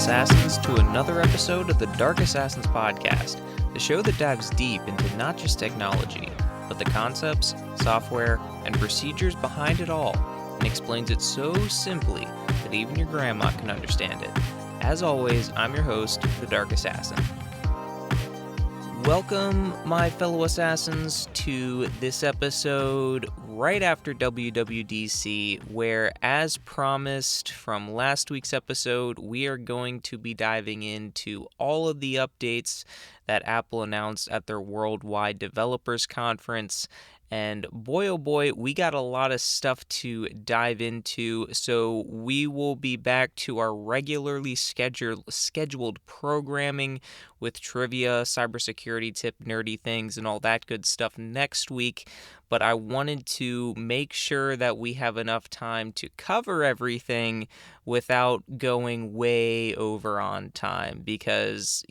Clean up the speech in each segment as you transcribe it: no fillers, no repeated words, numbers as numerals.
Assassins, to another episode of the Dark Assassins podcast, the show that dives deep into not just technology, but the concepts, software, and procedures behind it all, and explains it so simply that even your grandma can understand it. As always, I'm your host, the Dark Assassin. Welcome, my fellow assassins, to this episode right after WWDC, where, as promised from last week's episode, we are going to be diving into all of the updates that Apple announced at their Worldwide Developers Conference. And boy, oh boy, we got a lot of stuff to dive into, so we will be back to our regularly scheduled programming with trivia, cybersecurity tip, nerdy things, and all that good stuff next week. But I wanted to make sure that we have enough time to cover everything without going way over on time, because,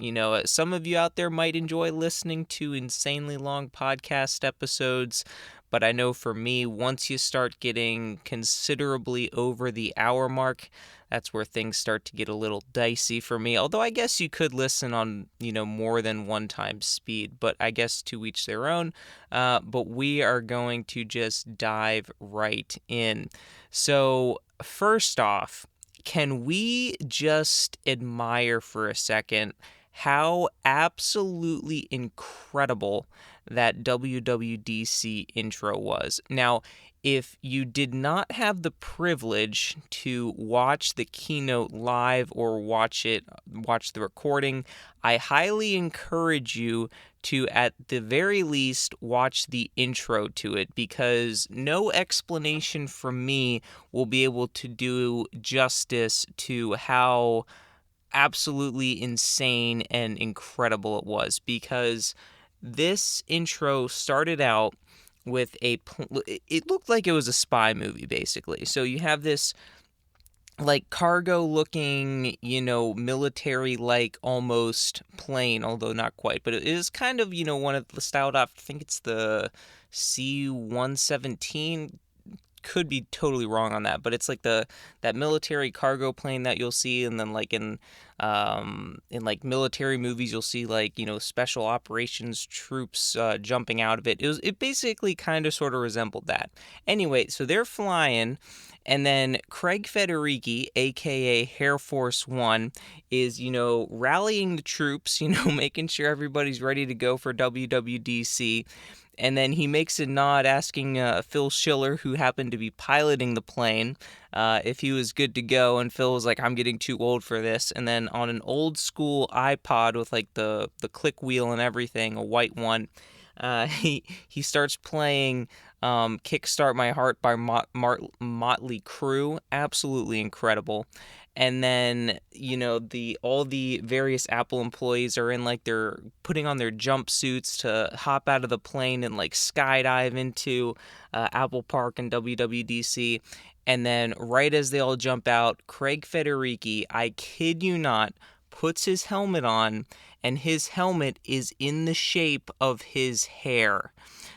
some of you out there might enjoy listening to insanely long podcast episodes, but I know for me, once you start getting considerably over the hour mark, that's where things start to get a little dicey for me. Although I guess you could listen on, more than one time speed, but I guess to each their own. But we are going to just dive right in. So first off, can we just admire for a second how absolutely incredible that WWDC intro was? Now, if you did not have the privilege to watch the keynote live or watch the recording, I highly encourage you to, at the very least, watch the intro to it, because no explanation from me will be able to do justice to how absolutely insane and incredible it was, because this intro started out with it looked like it was a spy movie, basically. So you have this like cargo looking, military like almost plane, although not quite, but it is kind of, one of the styled off, I think it's the C-117, could be totally wrong on that, but it's like that military cargo plane that you'll see, and then like in like military movies you'll see like special operations troops jumping out of it. It basically kind of sort of resembled that. Anyway, so they're flying, and then Craig Federighi, aka Air Force One, is rallying the troops, making sure everybody's ready to go for WWDC. And then he makes a nod asking Phil Schiller, who happened to be piloting the plane, if he was good to go. And Phil was like, I'm getting too old for this. And then on an old school iPod with like the click wheel and everything, a white one, he starts playing Kickstart My Heart by Motley Crue. Absolutely incredible. And then, all the various Apple employees are in, like, they're putting on their jumpsuits to hop out of the plane and, like, skydive into Apple Park and WWDC. And then right as they all jump out, Craig Federighi, I kid you not, puts his helmet on, and his helmet is in the shape of his hair.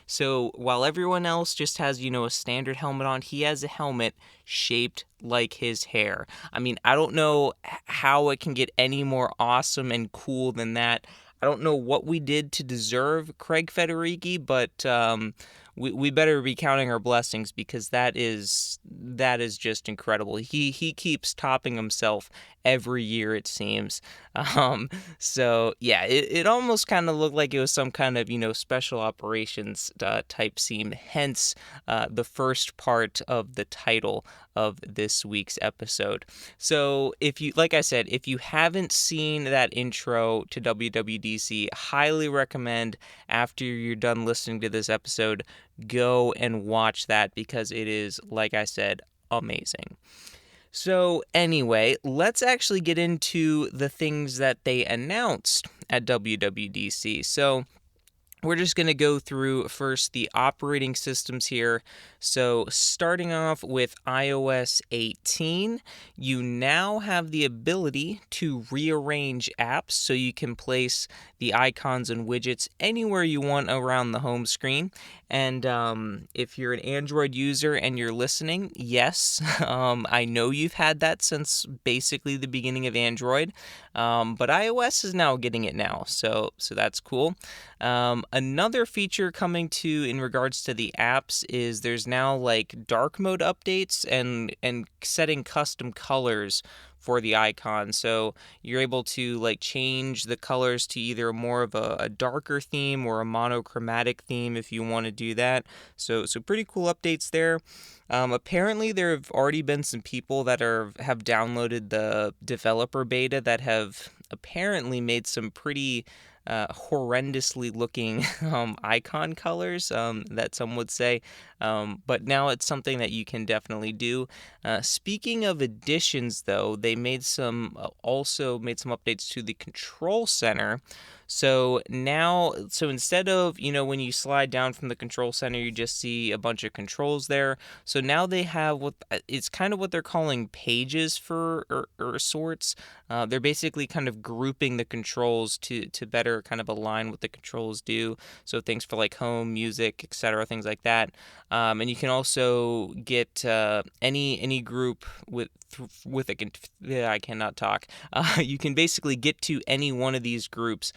So while everyone else just has, a standard helmet on, he has a helmet shaped like his hair. I mean, I don't know how it can get any more awesome and cool than that. I don't know what we did to deserve Craig Federighi, but we better be counting our blessings, because that is just incredible. He keeps topping himself every year, it seems. So yeah, it almost kind of looked like it was some kind of special operations type scene. Hence the first part of the title of this week's episode. So if you haven't seen that intro to WWDC, highly recommend, after you're done listening to this episode, go and watch that, because it is, like I said, amazing. So anyway, let's actually get into the things that they announced at WWDC. So we're just going to go through first the operating systems here. So starting off with iOS 18, you now have the ability to rearrange apps so you can place the icons and widgets anywhere you want around the home screen. And if you're an Android user and you're listening, yes, I know you've had that since basically the beginning of Android, but iOS is now getting it now, so that's cool. Another feature coming to in regards to the apps is there's now like dark mode updates and setting custom colors for the icon. So you're able to like change the colors to either more of a darker theme or a monochromatic theme if you want to do that. So pretty cool updates there. Apparently, there have already been some people that have downloaded the developer beta that have apparently made some pretty horrendously looking icon colors, that some would say, but now it's something that you can definitely do. Speaking of additions, though, they made some also made some updates to the control center. So now, instead of, when you slide down from the control center, you just see a bunch of controls there. So now they have it's kind of what they're calling pages for or sorts. They're basically kind of grouping the controls to better kind of align what the controls do. So things for like home, music, etc., things like that. And you can also get any group with I cannot talk. You can basically get to any one of these groups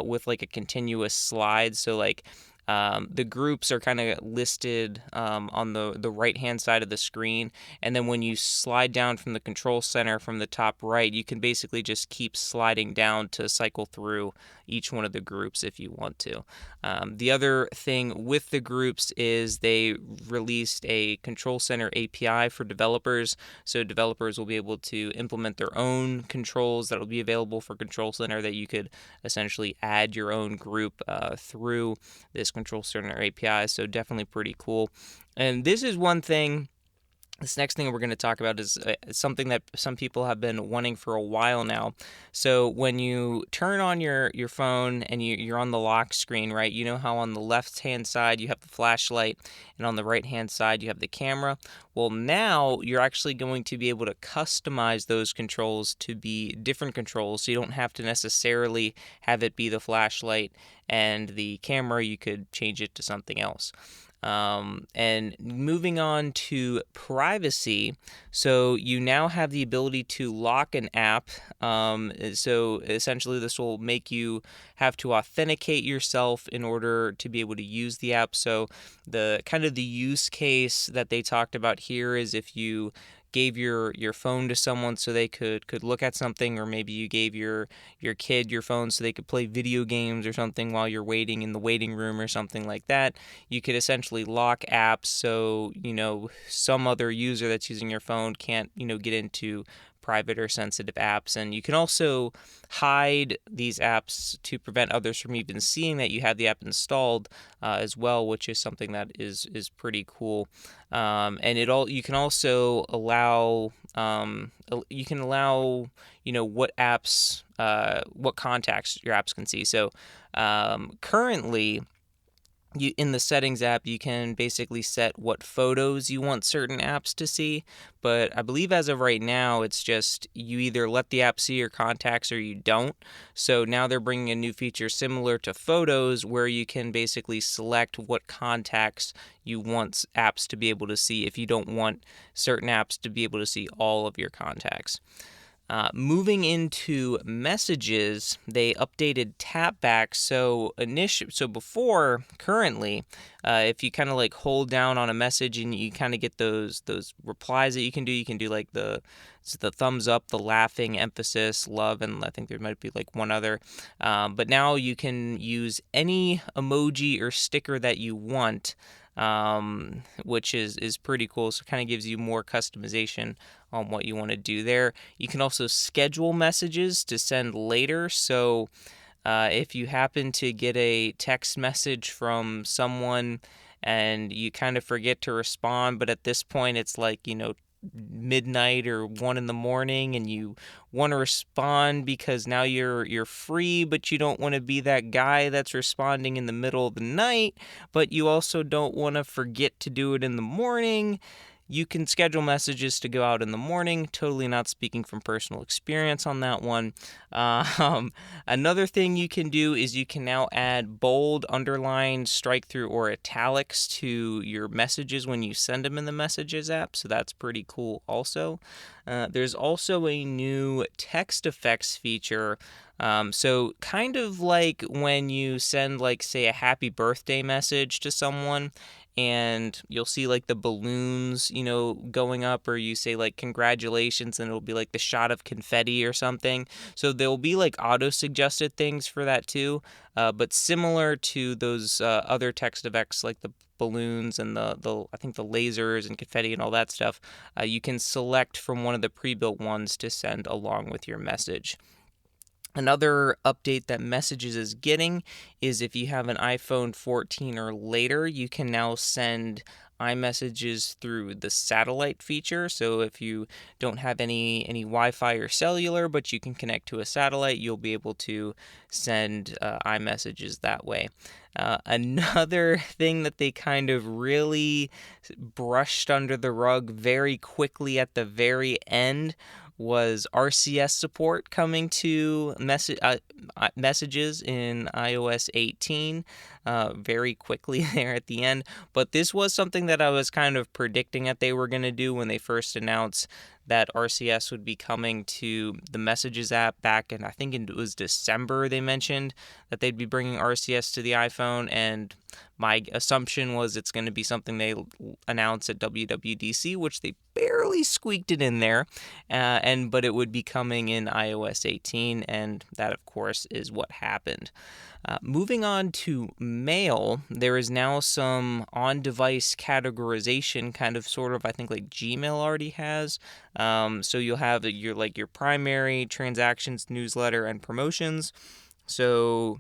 with like a continuous slide. So like the groups are kind of listed on the right-hand side of the screen, and then when you slide down from the control center from the top right, you can basically just keep sliding down to cycle through each one of the groups if you want to. The other thing with the groups is they released a control center API for developers, so developers will be able to implement their own controls that will be available for control center that you could essentially add your own group through this control center API, so definitely pretty cool. And this is one thing. This next thing we're going to talk about is something that some people have been wanting for a while now. So when you turn on your phone and you're on the lock screen, right, you know how on the left-hand side you have the flashlight and on the right-hand side you have the camera? Well, now you're actually going to be able to customize those controls to be different controls, so you don't have to necessarily have it be the flashlight and the camera. You could change it to something else. And moving on to privacy, so you now have the ability to lock an app. So essentially this will make you have to authenticate yourself in order to be able to use the app. So the kind of the use case that they talked about here is if you gave your phone to someone so they could look at something, or maybe you gave your kid your phone so they could play video games or something while you're waiting in the waiting room or something like that. You could essentially lock apps so some other user that's using your phone can't get into private or sensitive apps. And you can also hide these apps to prevent others from even seeing that you have the app installed as well, which is something that is pretty cool. And you can also allow what apps, what contacts your apps can see. So currently, in the settings app, you can basically set what photos you want certain apps to see, but I believe as of right now, it's just you either let the app see your contacts or you don't. So now they're bringing a new feature similar to photos where you can basically select what contacts you want apps to be able to see if you don't want certain apps to be able to see all of your contacts. Moving into messages, they updated tapback. So before, currently, if you kind of like hold down on a message and you kind of get those replies that you can do like the thumbs up, the laughing, emphasis, love, and I think there might be like one other. But now you can use any emoji or sticker that you want, which is pretty cool. So it kind of gives you more customization on what you want to do there. You can also schedule messages to send later. So if you happen to get a text message from someone and you kind of forget to respond, but at this point it's like midnight or 1 in the morning, and you want to respond because now you're free, but you don't want to be that guy that's responding in the middle of the night, but you also don't want to forget to do it in the morning. You can schedule messages to go out in the morning. Totally not speaking from personal experience on that one. Another thing you can do is you can now add bold, underline, strike through, or italics to your messages when you send them in the Messages app. So that's pretty cool also. There's also a new text effects feature. So kind of like when you send, like, say, a happy birthday message to someone, and you'll see like the balloons, going up, or you say like congratulations, and it'll be like the shot of confetti or something. So there'll be like auto-suggested things for that too, but similar to those other text effects like the balloons and the I think the lasers and confetti and all that stuff, you can select from one of the pre-built ones to send along with your message. Another update that Messages is getting is if you have an iPhone 14 or later, you can now send iMessages through the satellite feature. So if you don't have any Wi-Fi or cellular, but you can connect to a satellite, you'll be able to send iMessages that way. Another thing that they kind of really brushed under the rug very quickly at the very end was RCS support coming to messages in iOS 18 very quickly there at the end. But this was something that I was kind of predicting that they were going to do when they first announced that RCS would be coming to the Messages app back in, I think it was December. They mentioned that they'd be bringing RCS to the iPhone, and my assumption was it's going to be something they announce at WWDC, which they barely squeaked it in there, but it would be coming in iOS 18, and that, of course, is what happened. Moving on to Mail, there is now some on-device categorization, kind of sort of, I think, like Gmail already has. So you'll have your primary, transactions, newsletter, and promotions. So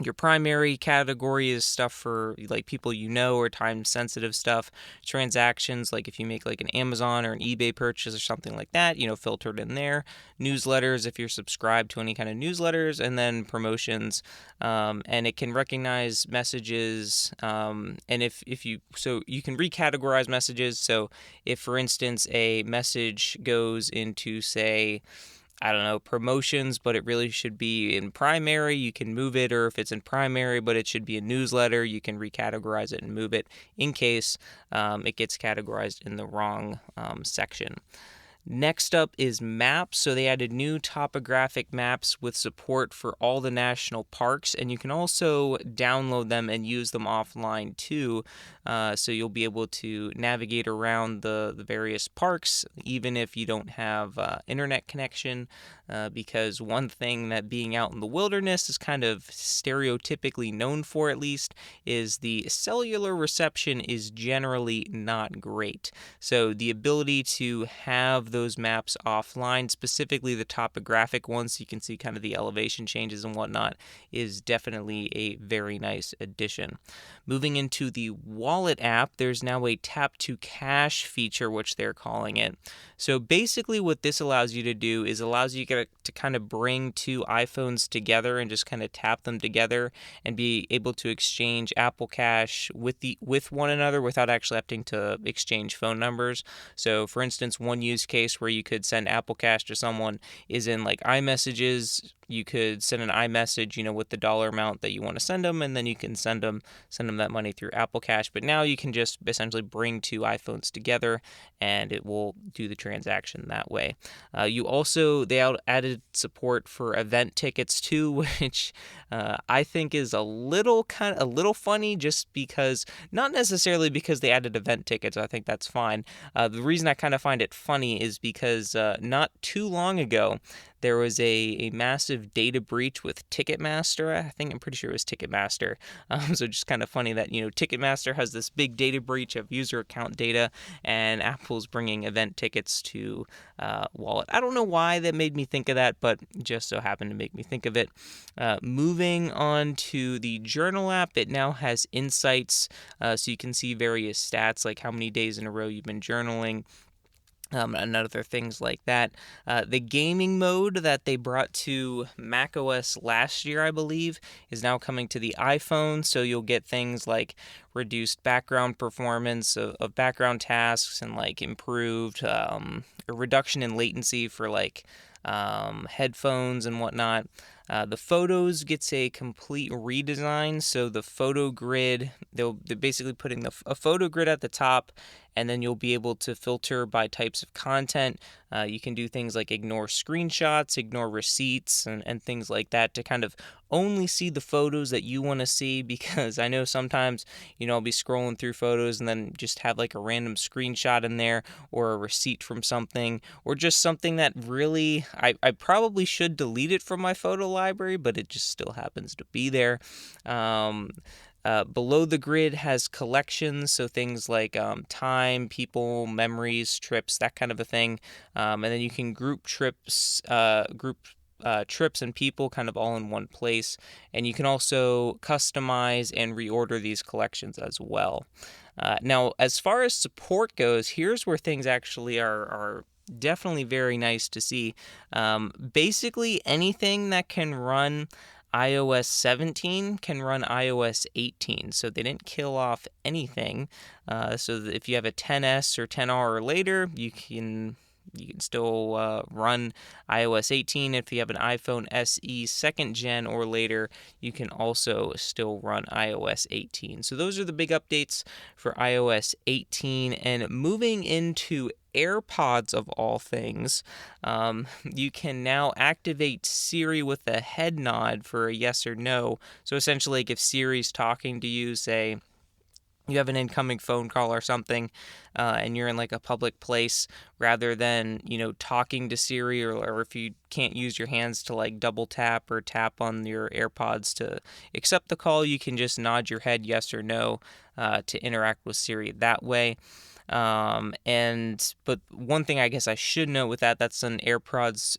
your primary category is stuff for like people or time-sensitive stuff. Transactions, like if you make like an Amazon or an eBay purchase or something like that, filtered in there. Newsletters, if you're subscribed to any kind of newsletters, and then promotions. And it can recognize messages. And if you can recategorize messages. So if, for instance, a message goes into, say, I don't know, promotions, but it really should be in primary, you can move it. Or if it's in primary, but it should be a newsletter, you can recategorize it and move it in case it gets categorized in the wrong section. Next up is maps. So they added new topographic maps with support for all the national parks, and you can also download them and use them offline too. So you'll be able to navigate around the various parks even if you don't have internet connection, because one thing that being out in the wilderness is kind of stereotypically known for, at least, is the cellular reception is generally not great. So the ability to have those maps offline, specifically the topographic ones, so you can see kind of the elevation changes and whatnot, is definitely a very nice addition. Moving into the Wallet app, there's now a tap to cash feature, which they're calling it. So basically what this allows you to do is allows you to kind of bring two iPhones together and just kind of tap them together and be able to exchange Apple Cash with one another without actually having to exchange phone numbers. So for instance, one use case where you could send Apple Cash to someone is in like iMessages. You could send an iMessage, with the dollar amount that you want to send them, and then you can send them that money through Apple Cash. But now you can just essentially bring two iPhones together, and it will do the transaction that way. They added support for event tickets too, which I think is a little funny, just because, not necessarily because they added event tickets. I think that's fine. The reason I kind of find it funny is because not too long ago, there was a massive data breach with Ticketmaster. I'm pretty sure it was Ticketmaster. So just kind of funny that, Ticketmaster has this big data breach of user account data, and Apple's bringing event tickets to Wallet. I don't know why that made me think of that, but just so happened to make me think of it. Moving on to the Journal app, it now has insights, so you can see various stats like how many days in a row you've been journaling. and other things like that. The gaming mode that they brought to macOS last year, I believe, is now coming to the iPhone. So you'll get things like reduced background performance of background tasks, and like improved a reduction in latency for like headphones and whatnot. The photos gets a complete redesign. So the photo grid, they're basically putting a photo grid at the top, and then you'll be able to filter by types of content. You can do things like ignore screenshots, ignore receipts, and things like that to kind of only see the photos that you want to see, because I know sometimes, I'll be scrolling through photos and then just have like a random screenshot in there, or a receipt from something, or just something that really, I probably should delete it from my photo library, but it just still happens to be there. Below the grid has collections, so things like time, people, memories, trips, that kind of a thing. And then you can group trips, trips and people kind of all in one place. And you can also customize and reorder these collections as well. Now, as far as support goes, here's where things actually are definitely very nice to see. Basically, anything that can run iOS 17 can run iOS 18, so they didn't kill off anything. So that if you have a 10s or 10R or later, you can still run iOS 18. If you have an iPhone SE 2nd gen or later, you can also still run iOS 18. So those are the big updates for iOS 18. And moving into AirPods of all things, you can now activate Siri with a head nod for a yes or no. So essentially, like if Siri's talking to you, say you have an incoming phone call or something, and you're in like a public place, rather than talking to Siri, or if you can't use your hands to like double tap or tap on your AirPods to accept the call, you can just nod your head yes or no to interact with Siri that way. But one thing I guess I should note with that's an AirPods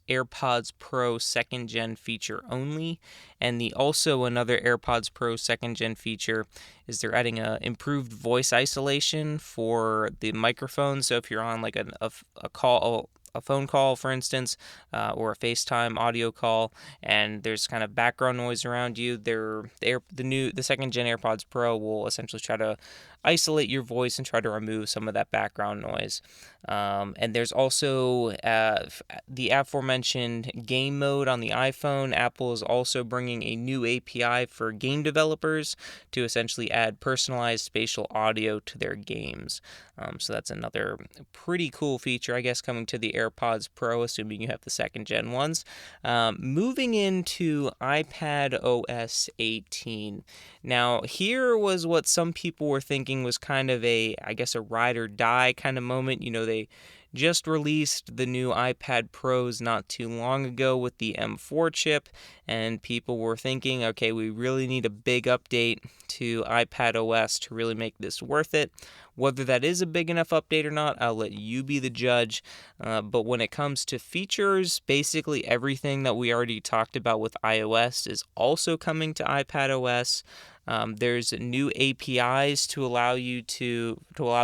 Pro 2nd gen feature only. And also another AirPods Pro 2nd gen feature is they're adding a improved voice isolation for the microphone. So if you're on like a phone call, for instance, or a FaceTime audio call, and there's kind of background noise around you, the 2nd gen AirPods Pro will essentially try to isolate your voice and try to remove some of that background noise. And there's also the aforementioned game mode on the iPhone. Apple is also bringing a new API for game developers to essentially add personalized spatial audio to their games. So that's another pretty cool feature, I guess, coming to the AirPods Pro, assuming you have the 2nd gen ones. Moving into iPad OS 18. Now, here was what some people were thinking was kind of a ride or die kind of moment. They just released the new iPad Pros not too long ago with the M4 chip, and people were thinking, okay, we really need a big update to iPad OS to really make this worth it. Whether that is a big enough update or not, I'll let you be the judge. But when it comes to features, basically everything that we already talked about with iOS is also coming to iPad OS. There's new APIs to allow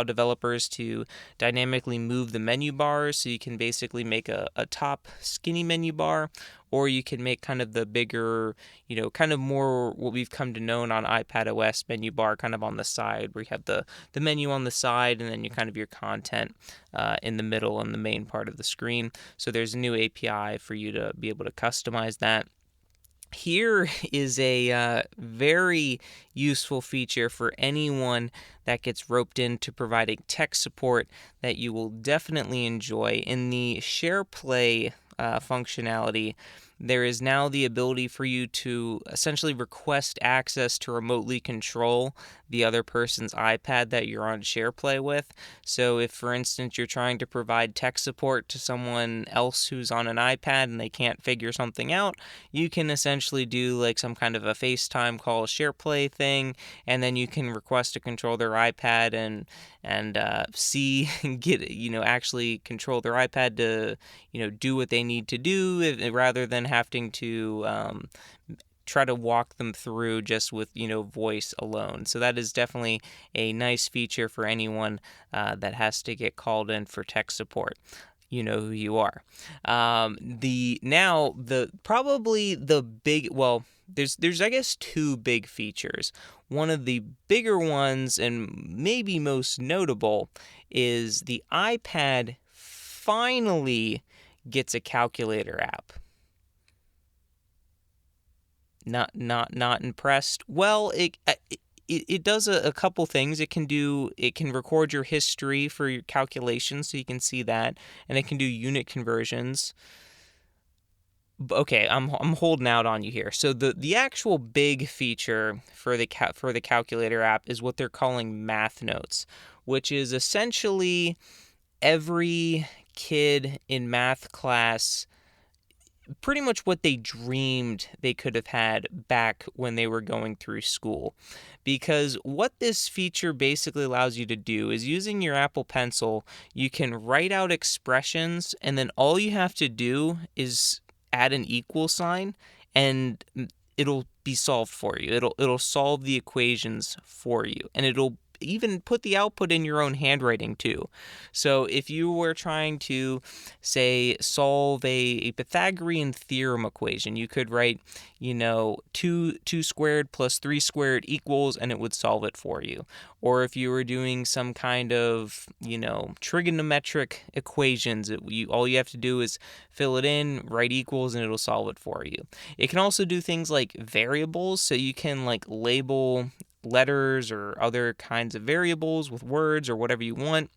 developers to dynamically move the menu bars, so you can basically make a top skinny menu bar, or you can make kind of the bigger, kind of more what we've come to know on iPad OS menu bar kind of on the side, where you have the menu on the side, and then you kind of your content in the middle and the main part of the screen. So there's a new API for you to be able to customize that. Here is a very useful feature for anyone that gets roped into providing tech support that you will definitely enjoy. In the SharePlay functionality, there is now the ability for you to essentially request access to remotely control the other person's iPad that you're on SharePlay with. So if, for instance, you're trying to provide tech support to someone else who's on an iPad and they can't figure something out, you can essentially do like some kind of a FaceTime call SharePlay thing, and then you can request to control their iPad and actually control their iPad to do what they need to do, rather than having to try to walk them through just with, voice alone. So that is definitely a nice feature for anyone that has to get called in for tech support. You know who you are. There's I guess two big features. One of the bigger ones, and maybe most notable, is the iPad finally gets a calculator app. Not impressed? Well, it does a couple things. It can record your history for your calculations, so you can see that, and it can do unit conversions. Okay, I'm holding out on you here. So the actual big feature for the calculator app is what they're calling Math Notes, which is essentially every kid in math class pretty much what they dreamed they could have had back when they were going through school. Because what this feature basically allows you to do is, using your Apple Pencil, you can write out expressions, and then all you have to do is add an equal sign, and it'll be solved for you. It'll solve the equations for you, and it'll even put the output in your own handwriting too. So if you were trying to, say, solve a Pythagorean theorem equation, you could write, 2 squared plus 3 squared equals, and it would solve it for you. Or if you were doing some kind of, trigonometric equations, all you have to do is fill it in, write equals, and it'll solve it for you. It can also do things like variables, so you can label letters or other kinds of variables with words or whatever you want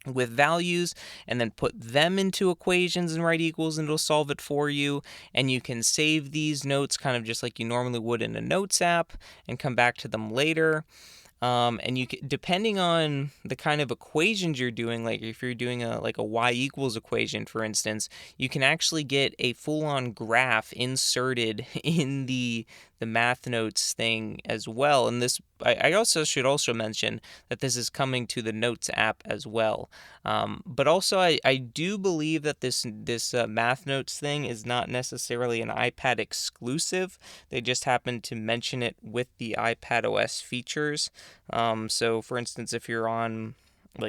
with values, and then put them into equations and write equals, and it'll solve it for you. And you can save these notes kind of just like you normally would in a notes app and come back to them later. And you can, depending on the kind of equations you're doing, like if you're doing a y equals equation, for instance, you can actually get a full-on graph inserted in the Math Notes thing as well. And this, I also should mention that this is coming to the Notes app as well. But also, I do believe that this Math Notes thing is not necessarily an iPad exclusive. They just happen to mention it with the iPadOS features. So, for instance, if you're on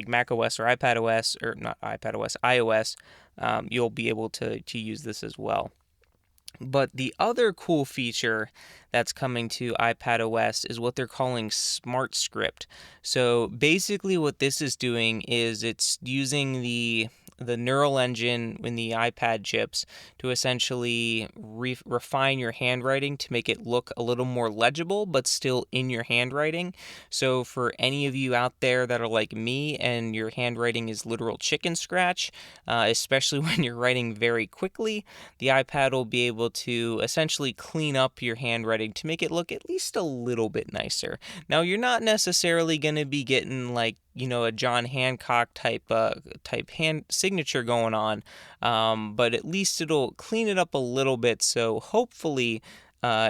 macOS or iPadOS, or not iPadOS, iOS, you'll be able to use this as well. But the other cool feature that's coming to iPadOS is what they're calling SmartScript. So basically what this is doing is it's using the neural engine in the iPad chips to essentially refine your handwriting to make it look a little more legible, but still in your handwriting. So for any of you out there that are like me and your handwriting is literal chicken scratch, especially when you're writing very quickly, the iPad will be able to essentially clean up your handwriting to make it look at least a little bit nicer. Now, you're not necessarily going to be getting a John Hancock type hand signature going on, but at least it'll clean it up a little bit. So hopefully,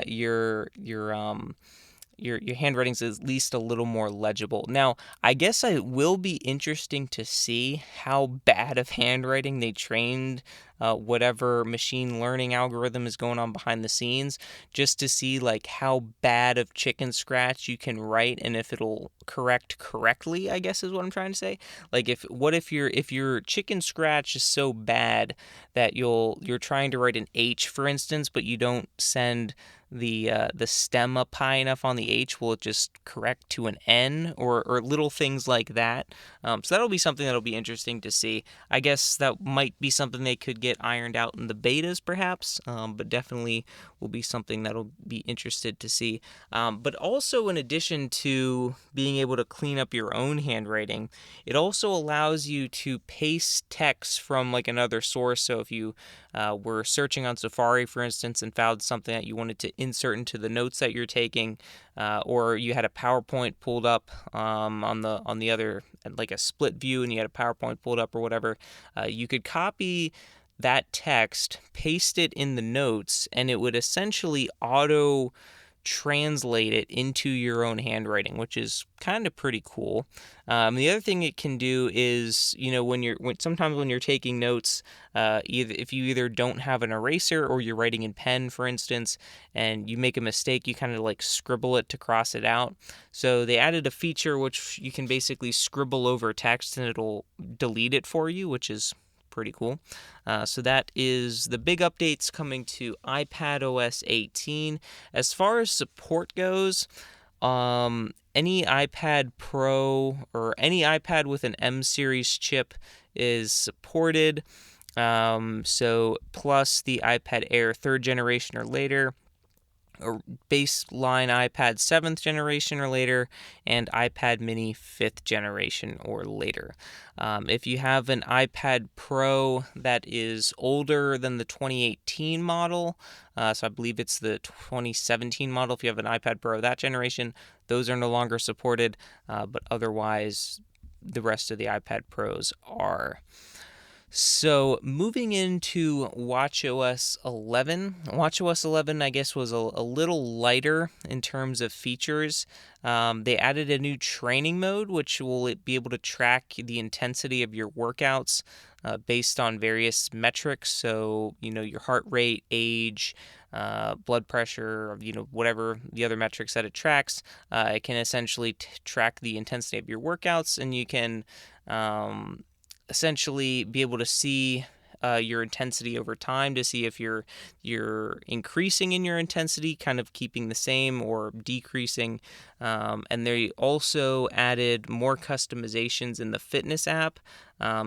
your handwriting's at least a little more legible. Now, I guess it will be interesting to see how bad of handwriting they trained whatever machine learning algorithm is going on behind the scenes, just to see how bad of chicken scratch you can write and if it'll correct correctly, I guess is what I'm trying to say. If your chicken scratch is so bad that you're trying to write an H, for instance, but you don't send the stem up high enough on the H, will it just correct to an N, or little things like that? So that'll be something that'll be interesting to see. I guess that might be something they could get ironed out in the betas, perhaps, but definitely will be something that'll be interested to see. But also, in addition to being able to clean up your own handwriting, it also allows you to paste text from another source. So if you were searching on Safari, for instance, and found something that you wanted to insert into the notes that you're taking, or you had a PowerPoint pulled up on the other, like a split view, and you had a PowerPoint pulled up or whatever, you could copy that text, paste it in the notes, and it would essentially auto translate it into your own handwriting, which is kind of pretty cool. The other thing it can do is, sometimes when you're taking notes, if you either don't have an eraser or you're writing in pen, for instance, and you make a mistake, you kind of like scribble it to cross it out. So they added a feature which you can basically scribble over text and it'll delete it for you, which is pretty cool. So that is the big updates coming to iPadOS 18. As far as support goes, any iPad Pro or any iPad with an M series chip is supported. So plus the iPad Air 3rd generation or later, or baseline iPad 7th generation or later, and iPad mini 5th generation or later. If you have an iPad Pro that is older than the 2018 model, so I believe it's the 2017 model, if you have an iPad Pro that generation, those are no longer supported, but otherwise the rest of the iPad Pros are. So moving into watchOS 11. watchOS 11, I guess, was a little lighter in terms of features. They added a new training mode, which will be able to track the intensity of your workouts based on various metrics. So, your heart rate, age, blood pressure, whatever the other metrics that it tracks. It can essentially track the intensity of your workouts, and you can essentially be able to see your intensity over time to see if you're increasing in your intensity, kind of keeping the same or decreasing. And they also added more customizations in the fitness app,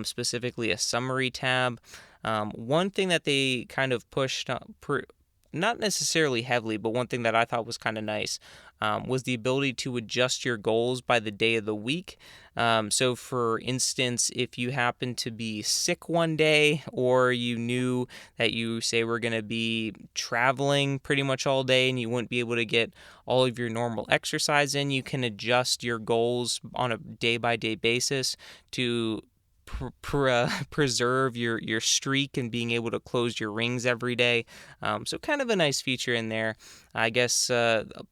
specifically a summary tab. One thing that they kind of pushed, not necessarily heavily, but one thing that I thought was kind of nice was the ability to adjust your goals by the day of the week. So for instance, if you happen to be sick one day, or you knew that you say we're going to be traveling pretty much all day and you wouldn't be able to get all of your normal exercise in, you can adjust your goals on a day-by-day basis to preserve your streak and being able to close your rings every day. So kind of a nice feature in there. I guess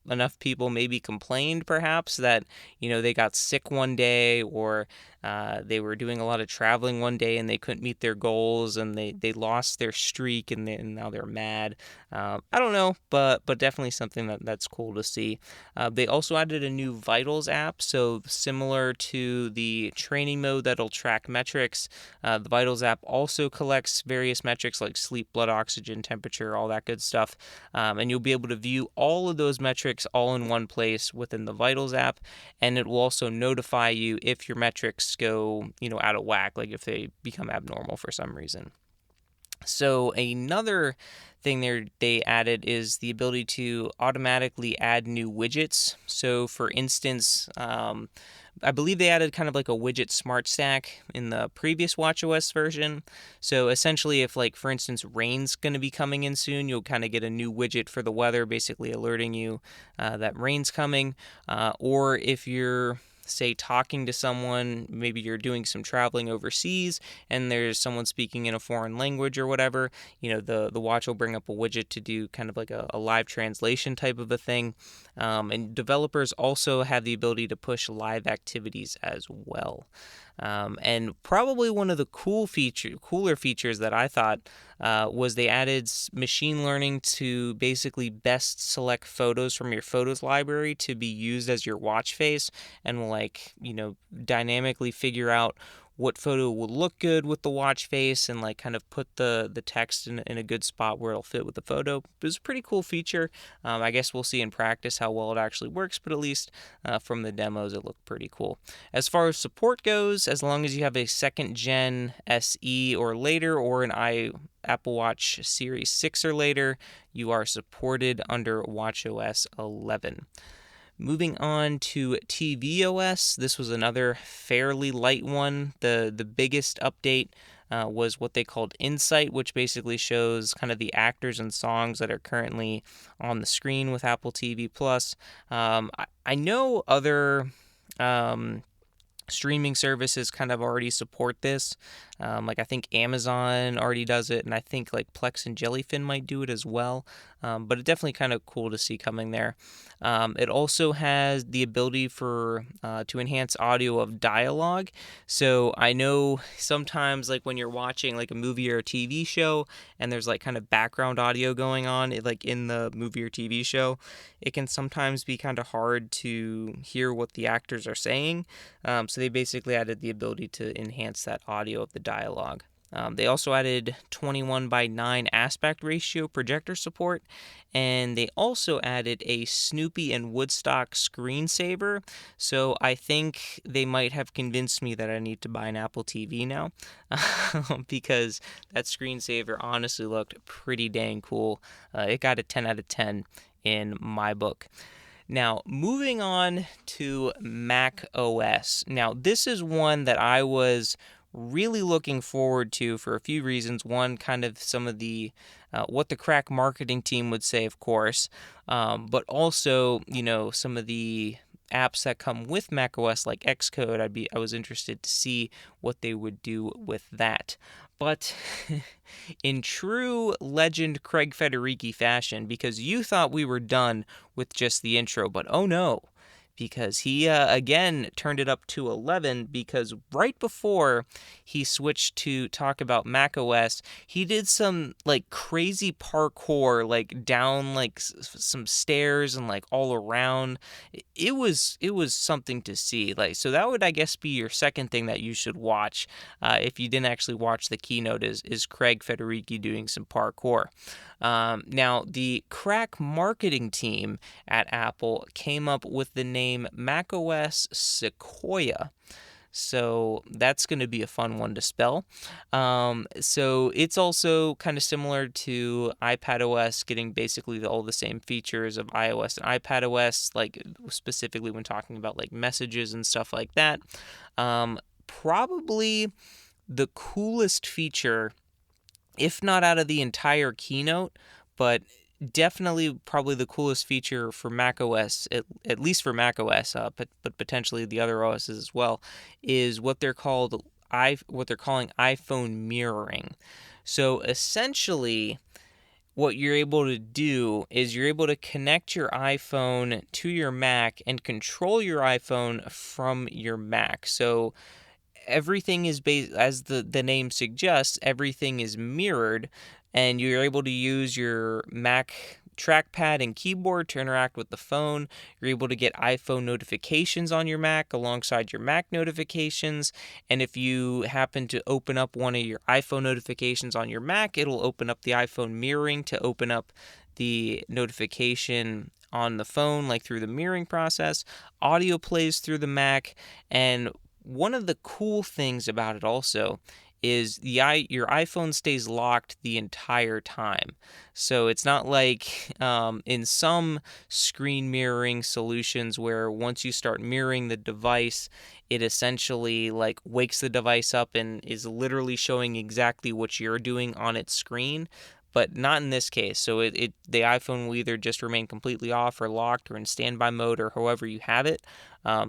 enough people maybe complained perhaps that they got sick one day, or they were doing a lot of traveling one day and they couldn't meet their goals and they lost their streak, and now they're mad. I don't know, but definitely something that's cool to see. They also added a new Vitals app, so similar to the training mode that'll track metrics, the Vitals app also collects various metrics like sleep, blood oxygen, temperature, all that good stuff, and you'll be able to view all of those metrics all in one place within the Vitals app, and it will also notify you if your metrics go out of whack, like if they become abnormal for some reason. So another thing they added is the ability to automatically add new widgets. So for instance, I believe they added kind of like a widget smart stack in the previous watchOS version. So essentially, if like, for instance, rain's going to be coming in soon, you'll kind of get a new widget for the weather, basically alerting you that rain's coming. Or if you're, say, talking to someone, maybe you're doing some traveling overseas and there's someone speaking in a foreign language or whatever, the watch will bring up a widget to do kind of like a live translation type of a thing. And developers also have the ability to push live activities as well. And probably one of the cooler features that I thought was they added machine learning to basically best select photos from your photos library to be used as your watch face, and will dynamically figure out what photo will look good with the watch face, and kind of put the text in a good spot where it'll fit with the photo. It was a pretty cool feature. I guess we'll see in practice how well it actually works, but at least from the demos it looked pretty cool. As far as support goes, as long as you have a 2nd Gen SE or later, or an Apple Watch Series 6 or later, you are supported under watchOS 11. Moving on to tvOS, this was another fairly light one. The biggest update was what they called Insight, which basically shows kind of the actors and songs that are currently on the screen with Apple TV+. I know other Streaming services kind of already support this. Like I think Amazon already does it, and I think like Plex and Jellyfin might do it as well. But it's definitely kind of cool to see coming there. It also has the ability for to enhance audio of dialogue. So I know sometimes like when you're watching like a movie or a TV show, and there's like kind of background audio going on, like in the movie or TV show, it can sometimes be kind of hard to hear what the actors are saying. So they basically added the ability to enhance that audio of the dialogue. They also added 21:9 aspect ratio projector support, and they also added a Snoopy and Woodstock screensaver. So I think they might have convinced me that I need to buy an Apple TV now, because that screensaver honestly looked pretty dang cool. It got a 10 out of 10 in my book. Now, moving on to Mac OS. Now, this is one that I was really looking forward to for a few reasons. One, kind of some of the what the crack marketing team would say, of course, but also, some of the apps that come with macOS like Xcode. I was interested to see what they would do with that. But in true legend Craig Federighi fashion, because you thought we were done with just the intro, but oh no, because he again turned it up to 11, because right before he switched to talk about macOS, he did some like crazy parkour, like down like some stairs and like all around. It was something to see. Like, so that would, I guess, be your second thing that you should watch if you didn't actually watch the keynote, is Craig Federighi doing some parkour. Now, the crack marketing team at Apple came up with the name macOS Sequoia. So that's going to be a fun one to spell. So it's also kind of similar to iPadOS, getting basically all the same features of iOS and iPadOS, like specifically when talking about like messages and stuff like that. Probably the coolest feature, if not out of the entire keynote, but definitely probably the coolest feature for macOS, at least for macOS, but potentially the other OSs as well, is what they're calling iPhone mirroring. So essentially, what you're able to do is you're able to connect your iPhone to your Mac and control your iPhone from your Mac. So everything is as the name suggests, everything is mirrored, and you're able to use your Mac trackpad and keyboard to interact with the phone. You're able to get iPhone notifications on your Mac alongside your Mac notifications, and if you happen to open up one of your iPhone notifications on your Mac, it'll open up the iPhone mirroring to open up the notification on the phone, like through the mirroring process. Audio plays through the Mac, and one of the cool things about it also is your iPhone stays locked the entire time. So it's not like in some screen mirroring solutions where once you start mirroring the device, it essentially like wakes the device up and is literally showing exactly what you're doing on its screen. But not in this case. So the iPhone will either just remain completely off or locked or in standby mode or however you have it.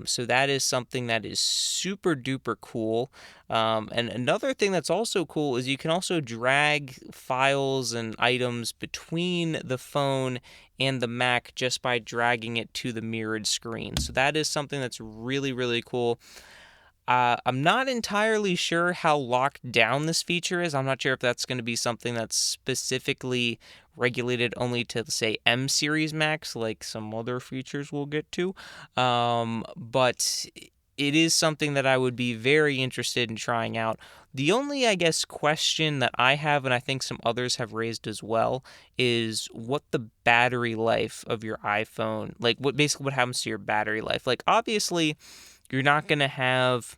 So that is something that is super duper cool. And another thing that's also cool is you can also drag files and items between the phone and the Mac just by dragging it to the mirrored screen. So that is something that's really, really cool. I'm not entirely sure how locked down this feature is. I'm not sure if that's going to be something that's specifically regulated only to, say, M series Macs, like some other features we'll get to. But it is something that I would be very interested in trying out. The only, I guess, question that I have, and I think some others have raised as well, is what the battery life of your iPhone, like what happens to your battery life. Like, obviously, you're not going to have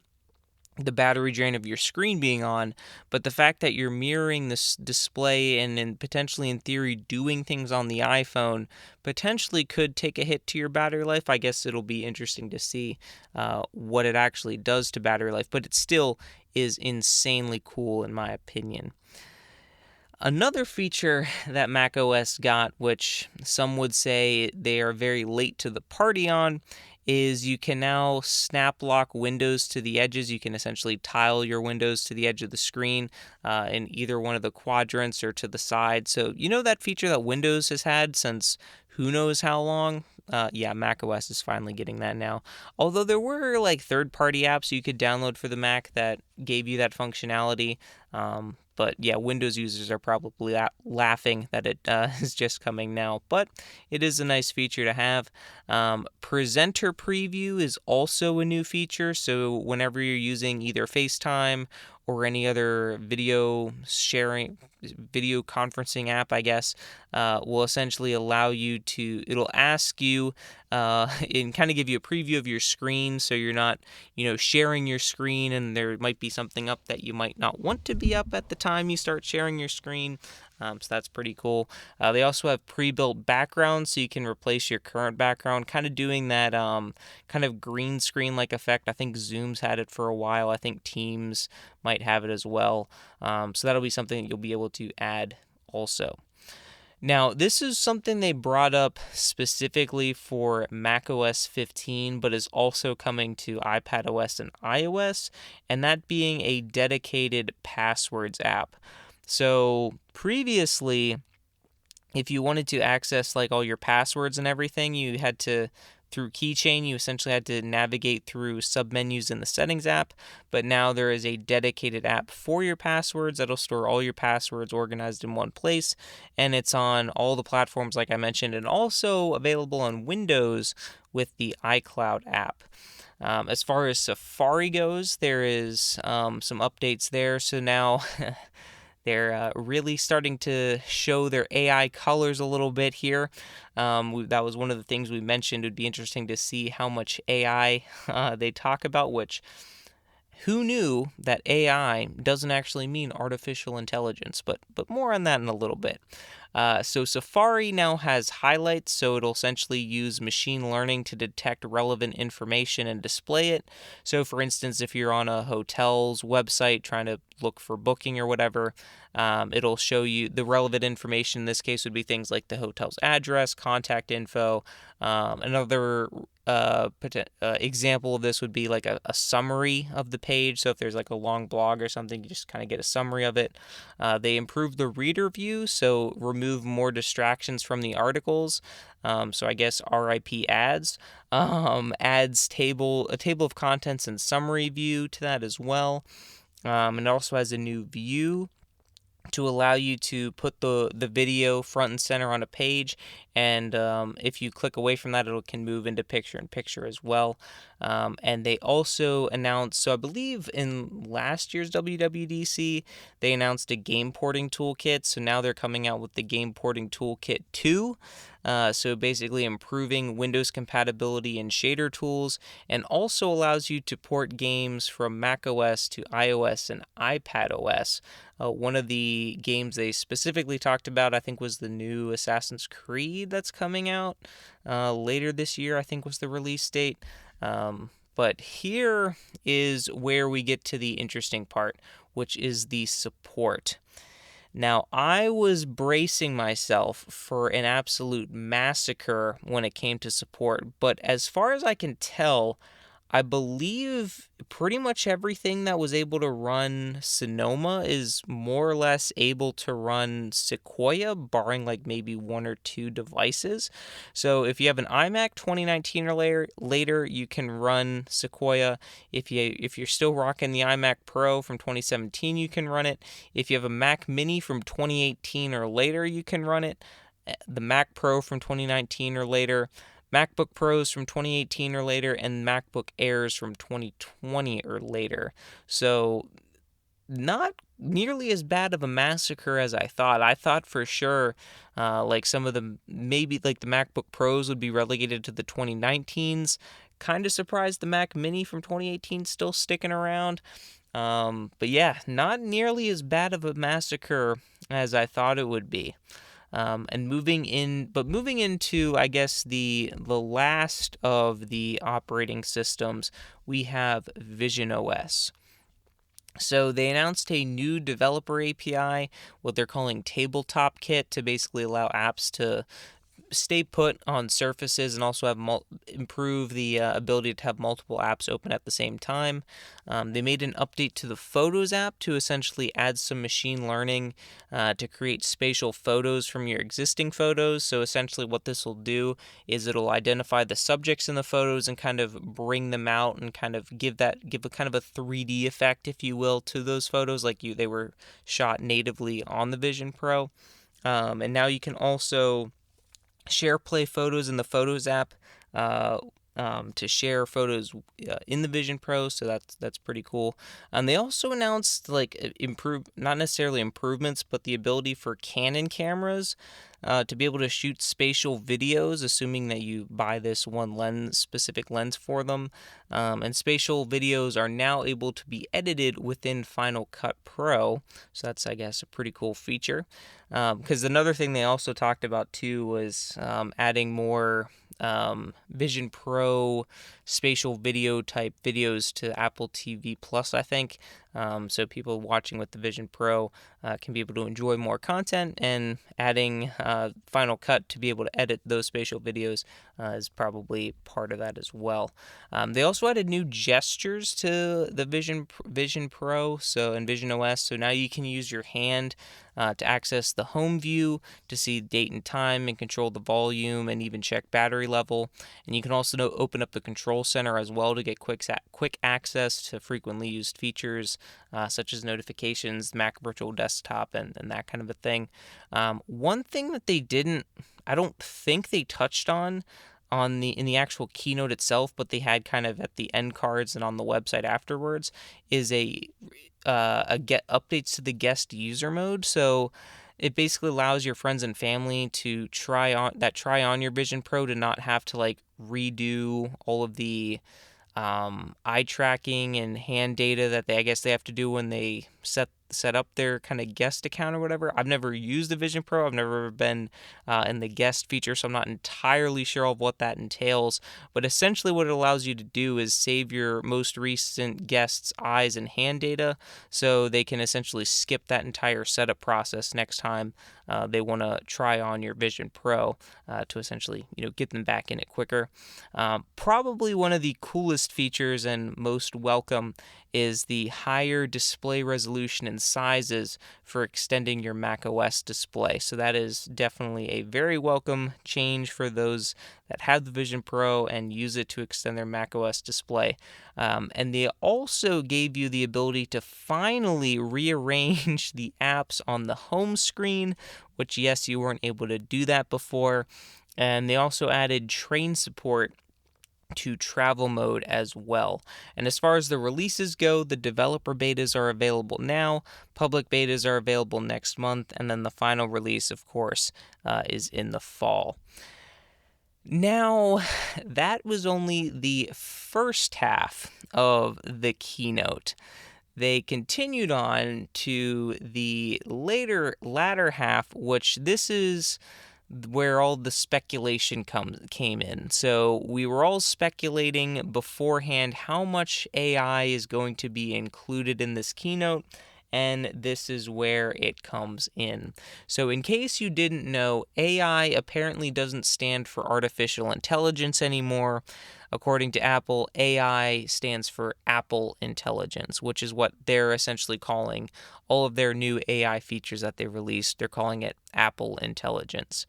the battery drain of your screen being on, but the fact that you're mirroring this display and potentially in theory doing things on the iPhone potentially could take a hit to your battery life. I guess it'll be interesting to see what it actually does to battery life, but it still is insanely cool in my opinion. Another feature that macOS got, which some would say they are very late to the party on, is you can now snap lock windows to the edges. You can essentially tile your windows to the edge of the screen in either one of the quadrants or to the side. So you know that feature that Windows has had since who knows how long? Yeah, macOS is finally getting that now. Although there were like third-party apps you could download for the Mac that gave you that functionality. But yeah, Windows users are probably laughing that it is just coming now. But it is a nice feature to have. Presenter Preview is also a new feature. So whenever you're using either FaceTime or any other video conferencing app, I guess, will essentially allow you to, it'll ask you and kind of give you a preview of your screen, so you're not, sharing your screen and there might be something up that you might not want to be up at the time you start sharing your screen. So that's pretty cool. They also have pre-built backgrounds, so you can replace your current background, kind of doing that kind of green screen-like effect. I think Zoom's had it for a while. I think Teams might have it as well. So that'll be something that you'll be able to add also. Now, this is something they brought up specifically for macOS 15, but is also coming to iPadOS and iOS, and that being a dedicated passwords app. So previously, if you wanted to access like all your passwords and everything, you had to, through Keychain, you essentially had to navigate through submenus in the Settings app, but now there is a dedicated app for your passwords that'll store all your passwords organized in one place, and it's on all the platforms like I mentioned, and also available on Windows with the iCloud app. As far as Safari goes, there is some updates there, so now they're really starting to show their AI colors a little bit here. That was one of the things we mentioned. It would be interesting to see how much AI they talk about, which who knew that AI doesn't actually mean artificial intelligence, but more on that in a little bit. So Safari now has highlights, so it'll essentially use machine learning to detect relevant information and display it. So for instance, if you're on a hotel's website trying to look for booking or whatever, it'll show you the relevant information. In this case would be things like the hotel's address, contact info. Another example of this would be like a summary of the page. So if there's like a long blog or something, you just kind of get a summary of it. They improved the reader view, so remove more distractions from the articles. So I guess RIP ads. Adds a table of contents and summary view to that as well. And it also has a new view to allow you to put the video front and center on a page, and if you click away from that, it can move into picture-in-picture as well. And they also announced, so I believe in last year's WWDC, they announced a game porting toolkit, so now they're coming out with the game porting toolkit 2. So basically improving Windows compatibility and shader tools, and also allows you to port games from macOS to iOS and iPadOS. One of the games they specifically talked about, I think, was the new Assassin's Creed that's coming out later this year, I think was the release date. But here is where we get to the interesting part, which is the support. Now, I was bracing myself for an absolute massacre when it came to support, but as far as I can tell, I believe pretty much everything that was able to run Sonoma is more or less able to run Sequoia, barring like maybe one or two devices. So if you have an iMac 2019 or later, you can run Sequoia. If you're still rocking the iMac Pro from 2017, you can run it. If you have a Mac Mini from 2018 or later, you can run it. The Mac Pro from 2019 or later, MacBook Pros from 2018 or later, and MacBook Airs from 2020 or later. So not nearly as bad of a massacre as I thought. I thought for sure like some of the, maybe like the MacBook Pros would be relegated to the 2019s. Kind of surprised the Mac Mini from 2018 still sticking around. But yeah, not nearly as bad of a massacre as I thought it would be. And moving into, I guess, the last of the operating systems, we have visionOS. So they announced a new developer API, what they're calling Tabletop Kit, to basically allow apps to stay put on surfaces and also have improve the ability to have multiple apps open at the same time. They made an update to the Photos app to essentially add some machine learning to create spatial photos from your existing photos. So essentially what this will do is it'll identify the subjects in the photos and kind of bring them out and kind of give a kind of a 3D effect, if you will, to those photos, like they were shot natively on the Vision Pro. And now you can also share play photos in the Photos app to share photos in the Vision Pro, so that's pretty cool. They also announced not necessarily improvements, but the ability for Canon cameras to be able to shoot spatial videos, assuming that you buy this one specific lens for them. And spatial videos are now able to be edited within Final Cut Pro, so that's, I guess, a pretty cool feature. Because another thing they also talked about too was adding more Vision Pro spatial video type videos to Apple TV Plus, I think. So people watching with the Vision Pro can be able to enjoy more content, and adding Final Cut to be able to edit those spatial videos is probably part of that as well. They also added new gestures to the Vision Pro and Vision OS, so now you can use your hand to access the home view, to see date and time and control the volume and even check battery level. And you can also open up the control center as well to get quick access to frequently used features such as notifications, Mac Virtual Desktop, and that kind of a thing. One thing that I don't think they touched on in the actual keynote itself, but they had kind of at the end cards and on the website afterwards, is get updates to the guest user mode. So it basically allows your friends and family to try on your Vision Pro to not have to redo all of the eye tracking and hand data that I guess they have to do when they set up their kind of guest account or whatever. I've never used the Vision Pro. I've never been in the guest feature, so I'm not entirely sure of what that entails. But essentially what it allows you to do is save your most recent guest's eyes and hand data, so they can essentially skip that entire setup process next time they want to try on your Vision Pro to essentially get them back in it quicker. Probably one of the coolest features and most welcome is the higher display resolution and sizes for extending your macOS display. So that is definitely a very welcome change for those that have the Vision Pro and use it to extend their macOS display. And they also gave you the ability to finally rearrange the apps on the home screen, which, yes, you weren't able to do that before. And they also added train support to travel mode as well. And as far as the releases go, the developer betas are available now, public betas are available next month, and then the final release, of course, is in the fall. Now, that was only the first half of the keynote. They continued on to the latter half, which this is where all the speculation came in. So we were all speculating beforehand how much AI is going to be included in this keynote, and this is where it comes in. So in case you didn't know, AI apparently doesn't stand for artificial intelligence anymore. According to Apple, AI stands for Apple Intelligence, which is what they're essentially calling all of their new AI features that they released. They're calling it Apple Intelligence.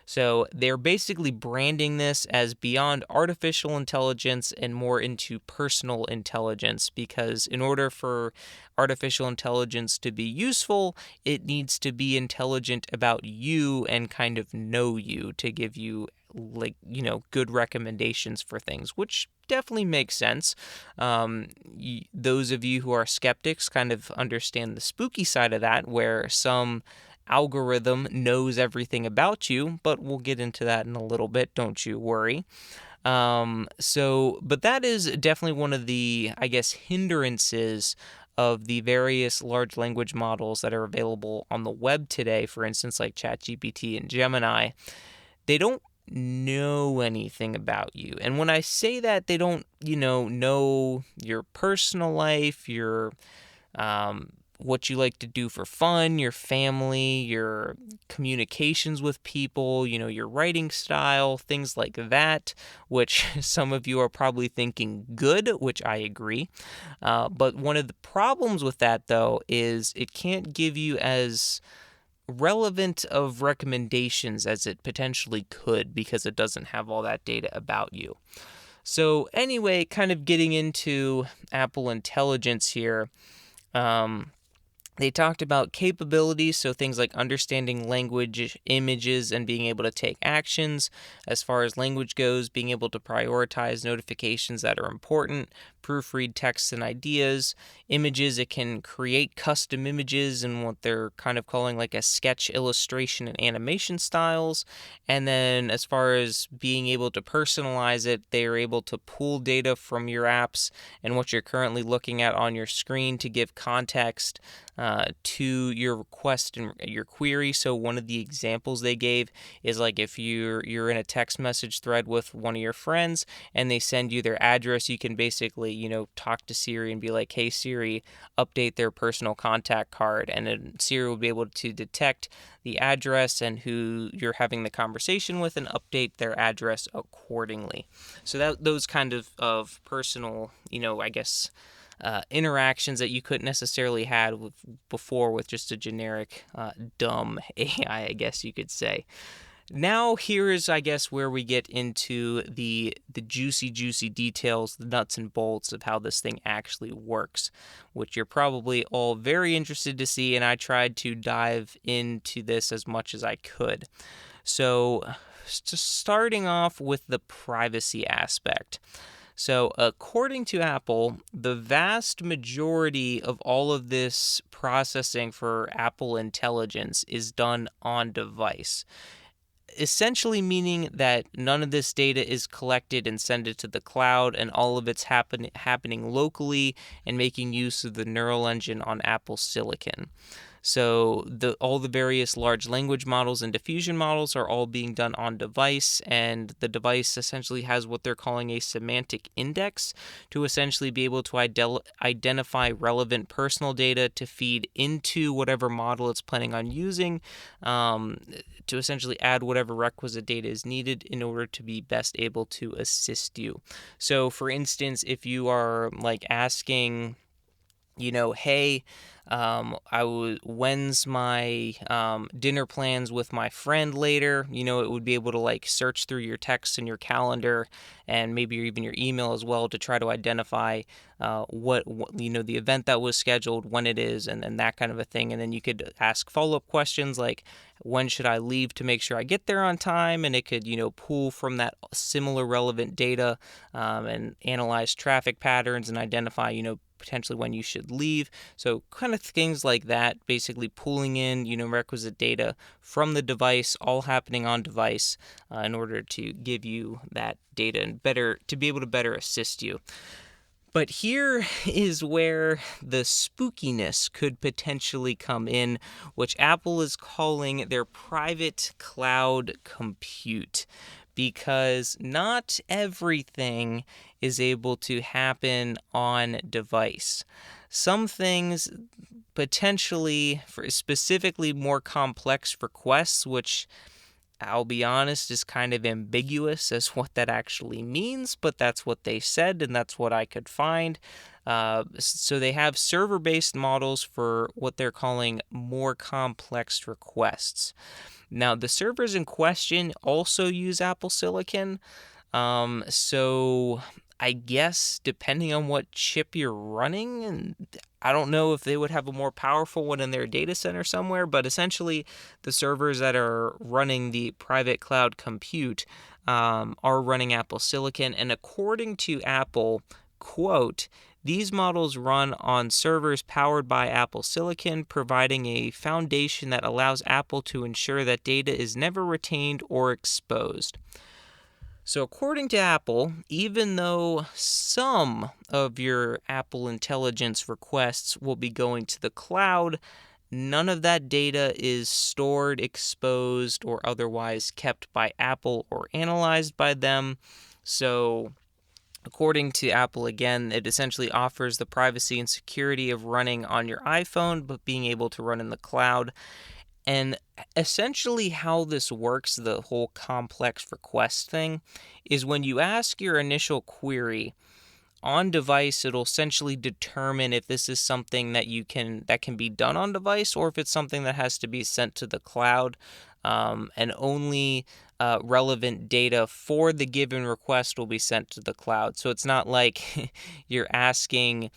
So they're basically branding this as beyond artificial intelligence and more into personal intelligence, because in order for artificial intelligence to be useful, it needs to be intelligent about you and kind of know you to give you good recommendations for things, which definitely makes sense. Those of you who are skeptics kind of understand the spooky side of that, where some algorithm knows everything about you, but we'll get into that in a little bit, don't you worry. But that is definitely one of the, I guess, hindrances of the various large language models that are available on the web today, for instance, like ChatGPT and Gemini. They don't know anything about you. And when I say that, they don't, know your personal life, your what you like to do for fun, your family, your communications with people, your writing style, things like that, which some of you are probably thinking good, which I agree. But one of the problems with that, though, is it can't give you as relevant of recommendations as it potentially could because it doesn't have all that data about you. So anyway, kind of getting into Apple Intelligence here, they talked about capabilities, so things like understanding language, images, and being able to take actions. As far as language goes, being able to prioritize notifications that are important, proofread texts and ideas. Images, it can create custom images and what they're kind of calling like a sketch, illustration, and animation styles. And then as far as being able to personalize it, they are able to pull data from your apps and what you're currently looking at on your screen to give context to your request and your query. So one of the examples they gave is like if you're in a text message thread with one of your friends and they send you their address, you can basically talk to Siri and be like, hey Siri, update their personal contact card, and then Siri will be able to detect the address and who you're having the conversation with and update their address accordingly. So those kind of personal, I guess, interactions that you couldn't necessarily had before with just a generic dumb AI, I guess you could say. Now here is, I guess, where we get into the juicy details, the nuts and bolts of how this thing actually works, which you're probably all very interested to see, and I tried to dive into this as much as I could. So, just starting off with the privacy aspect. So, according to Apple, the vast majority of all of this processing for Apple Intelligence is done on device. Essentially meaning that none of this data is collected and sent it to the cloud, and all of it's happening locally and making use of the neural engine on Apple Silicon. So all the various large language models and diffusion models are all being done on device, and the device essentially has what they're calling a semantic index to essentially be able to identify relevant personal data to feed into whatever model it's planning on using, to essentially add whatever requisite data is needed in order to be best able to assist you. So for instance, if you are like asking, hey, when's my dinner plans with my friend later? It would be able to like search through your texts and your calendar and maybe even your email as well to try to identify what the event that was scheduled, when it is, and that kind of a thing. And then you could ask follow-up questions like, when should I leave to make sure I get there on time? And it could, pull from that similar relevant data and analyze traffic patterns and identify, potentially when you should leave. So kind of things like that, basically pulling in, requisite data from the device, all happening on device in order to give you that data and to be able to better assist you. But here is where the spookiness could potentially come in, which Apple is calling their private cloud compute, because not everything is able to happen on device. Some things potentially, for specifically more complex requests, which I'll be honest, is kind of ambiguous as what that actually means, but that's what they said and that's what I could find. So they have server-based models for what they're calling more complex requests. Now, the servers in question also use Apple Silicon, so I guess depending on what chip you're running, and I don't know if they would have a more powerful one in their data center somewhere, but essentially the servers that are running the private cloud compute are running Apple Silicon. And according to Apple, quote, these models run on servers powered by Apple Silicon, providing a foundation that allows Apple to ensure that data is never retained or exposed. So according to Apple, even though some of your Apple Intelligence requests will be going to the cloud, none of that data is stored, exposed, or otherwise kept by Apple or analyzed by them. So According to Apple, again, it essentially offers the privacy and security of running on your iPhone, but being able to run in the cloud. And essentially, how this works, the whole complex request thing, is when you ask your initial query on device, it'll essentially determine if this is something that can be done on device, or if it's something that has to be sent to the cloud, and only relevant data for the given request will be sent to the cloud. So it's not like you're asking.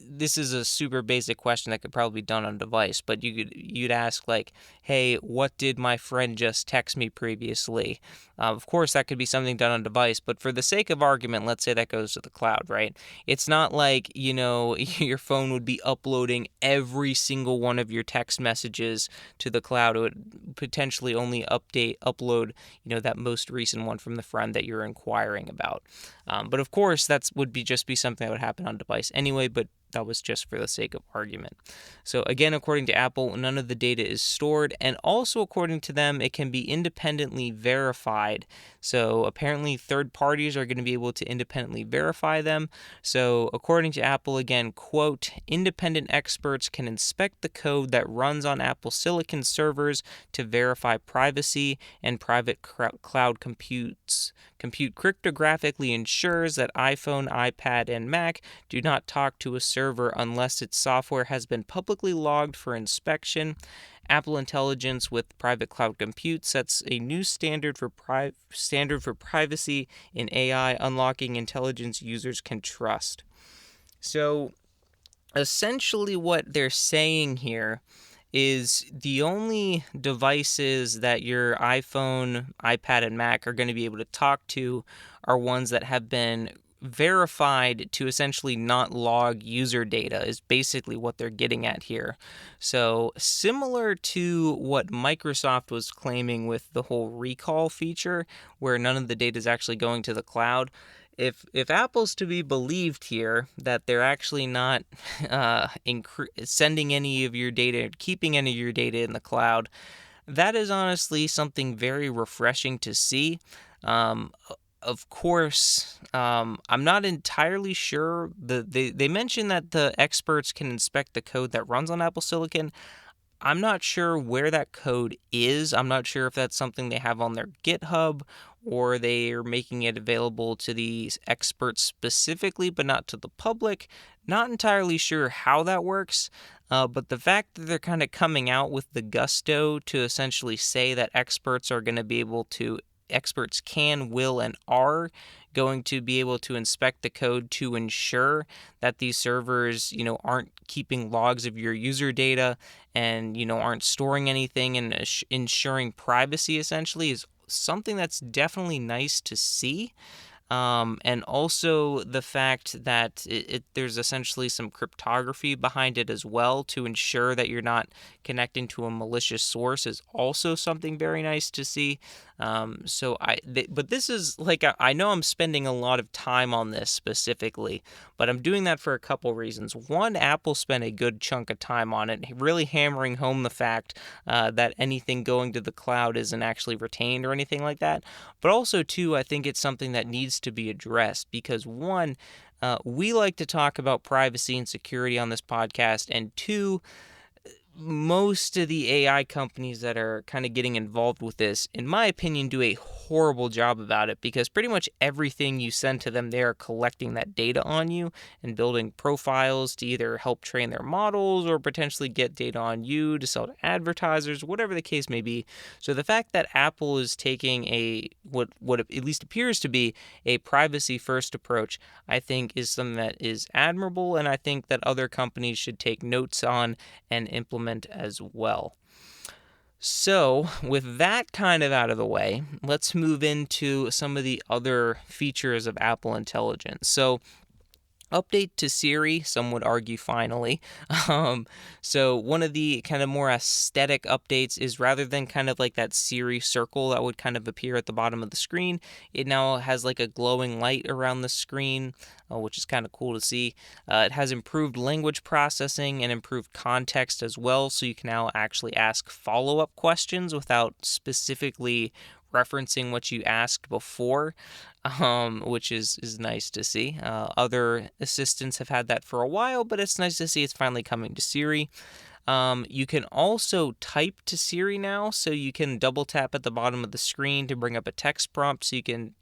This is a super basic question that could probably be done on device, but you'd ask like, "Hey, what did my friend just text me previously?" Of course, that could be something done on device, but for the sake of argument, let's say that goes to the cloud, right? It's not like your phone would be uploading every single one of your text messages to the cloud. It would potentially only upload that most recent one from the friend that you're inquiring about. But of course, that would just be something that would happen on device anyway, but that was just for the sake of argument. So again, according to Apple, none of the data is stored, and also according to them, it can be independently verified. So apparently third parties are going to be able to independently verify them. So according to Apple, again, quote, independent experts can inspect the code that runs on Apple Silicon servers to verify privacy, and private cloud compute cryptographically ensures that iPhone, iPad, and Mac do not talk to a server unless its software has been publicly logged for inspection. Apple Intelligence with private cloud compute sets a new standard for privacy in AI, unlocking intelligence users can trust. So essentially what they're saying here is the only devices that your iPhone, iPad, and Mac are going to be able to talk to are ones that have been verified to essentially not log user data, is basically what they're getting at here. So similar to what Microsoft was claiming with the whole recall feature, where none of the data is actually going to the cloud. If Apple's to be believed here, that they're actually not sending any of your data, keeping any of your data in the cloud, that is honestly something very refreshing to see. Of course, I'm not entirely sure. They mentioned that the experts can inspect the code that runs on Apple Silicon. I'm not sure where that code is. I'm not sure if that's something they have on their GitHub, or they are making it available to these experts specifically, but not to the public. Not entirely sure how that works, but the fact that they're kind of coming out with the gusto to essentially say that experts can, will, and are going to be able to inspect the code to ensure that these servers, aren't keeping logs of your user data and, aren't storing anything, and ensuring privacy essentially is something that's definitely nice to see. And also the fact that there's essentially some cryptography behind it as well to ensure that you're not connecting to a malicious source is also something very nice to see. But this is like, I know I'm spending a lot of time on this specifically, but I'm doing that for a couple reasons. One, Apple spent a good chunk of time on it, really hammering home the fact that anything going to the cloud isn't actually retained or anything like that. But also, two, I think it's something that needs to be addressed because, one, we like to talk about privacy and security on this podcast, and two, most of the AI companies that are kind of getting involved with this, in my opinion, do a horrible job about it because pretty much everything you send to them, they are collecting that data on you and building profiles to either help train their models or potentially get data on you to sell to advertisers, whatever the case may be. So the fact that Apple is taking what at least appears to be a privacy-first approach, I think is something that is admirable, and I think that other companies should take notes on and implement as well. So, with that kind of out of the way, let's move into some of the other features of Apple Intelligence. So, update to Siri, some would argue finally. So one of the kind of more aesthetic updates is rather than kind of like that Siri circle that would kind of appear at the bottom of the screen, it now has like a glowing light around the screen, which is kind of cool to see. It has improved language processing and improved context as well, so you can now actually ask follow-up questions without specifically referencing what you asked before, which is nice to see. Other assistants have had that for a while, but it's nice to see it's finally coming to Siri. You can also type to Siri now, so you can double tap at the bottom of the screen to bring up a text prompt, so you can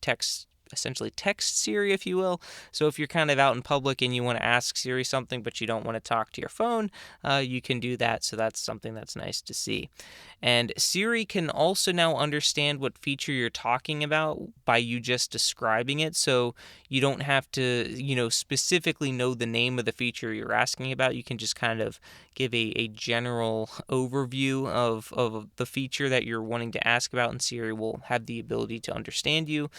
essentially text Siri, if you will. So if you're kind of out in public and you want to ask Siri something, but you don't want to talk to your phone, you can do that. So that's something that's nice to see. And Siri can also now understand what feature you're talking about by you just describing it. So you don't have to, specifically know the name of the feature you're asking about. You can just kind of give a general overview of the feature that you're wanting to ask about, and Siri will have the ability to understand you.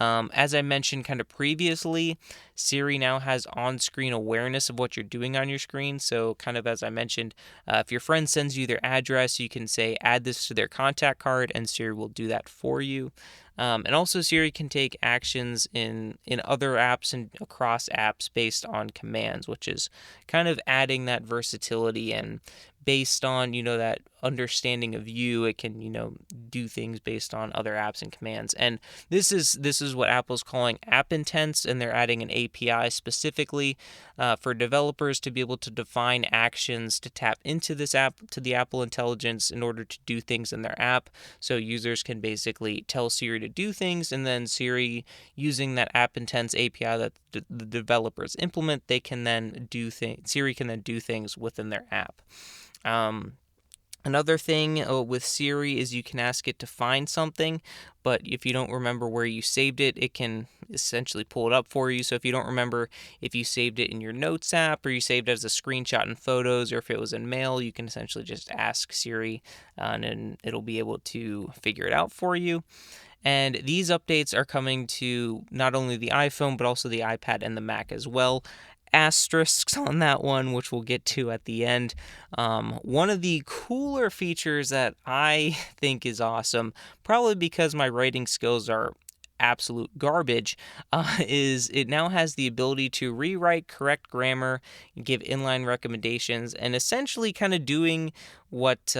As I mentioned kind of previously, Siri now has on-screen awareness of what you're doing on your screen. So kind of as I mentioned, if your friend sends you their address, you can say, add this to their contact card, and Siri will do that for you. And also Siri can take actions in other apps and across apps based on commands, which is kind of adding that versatility, and based on, that understanding of you, it can, do things based on other apps and commands. And this is what Apple's calling App Intents, and they're adding an API specifically for developers to be able to define actions to tap into this app, to the Apple Intelligence, in order to do things in their app. So users can basically tell Siri to do things, and then Siri, using that App Intents API that the developers implement, they can then do things. Siri can then do things within their app. Another thing with Siri is you can ask it to find something, but if you don't remember where you saved it, it can essentially pull it up for you. So if you don't remember if you saved it in your Notes app, or you saved it as a screenshot in Photos, or if it was in Mail, you can essentially just ask Siri, and then it'll be able to figure it out for you. And these updates are coming to not only the iPhone, but also the iPad and the Mac as well. Asterisks on that one, which we'll get to at the end. One of the cooler features that I think is awesome, probably because my writing skills are absolute garbage, is it now has the ability to rewrite correct grammar, give inline recommendations, and essentially kind of doing what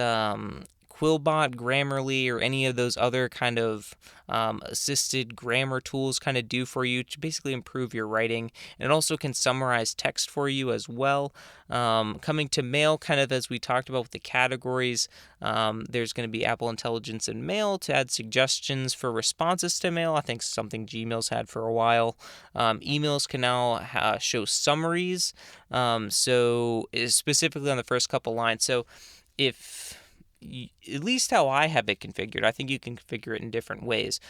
Quillbot, Grammarly, or any of those other kind of assisted grammar tools kind of do for you to basically improve your writing. And it also can summarize text for you as well. Coming to Mail, kind of as we talked about with the categories, there's going to be Apple Intelligence in Mail to add suggestions for responses to mail. I think something Gmail's had for a while. Emails can now show summaries, so specifically on the first couple lines. So if at least how I have it configured, I think you can configure it in different ways.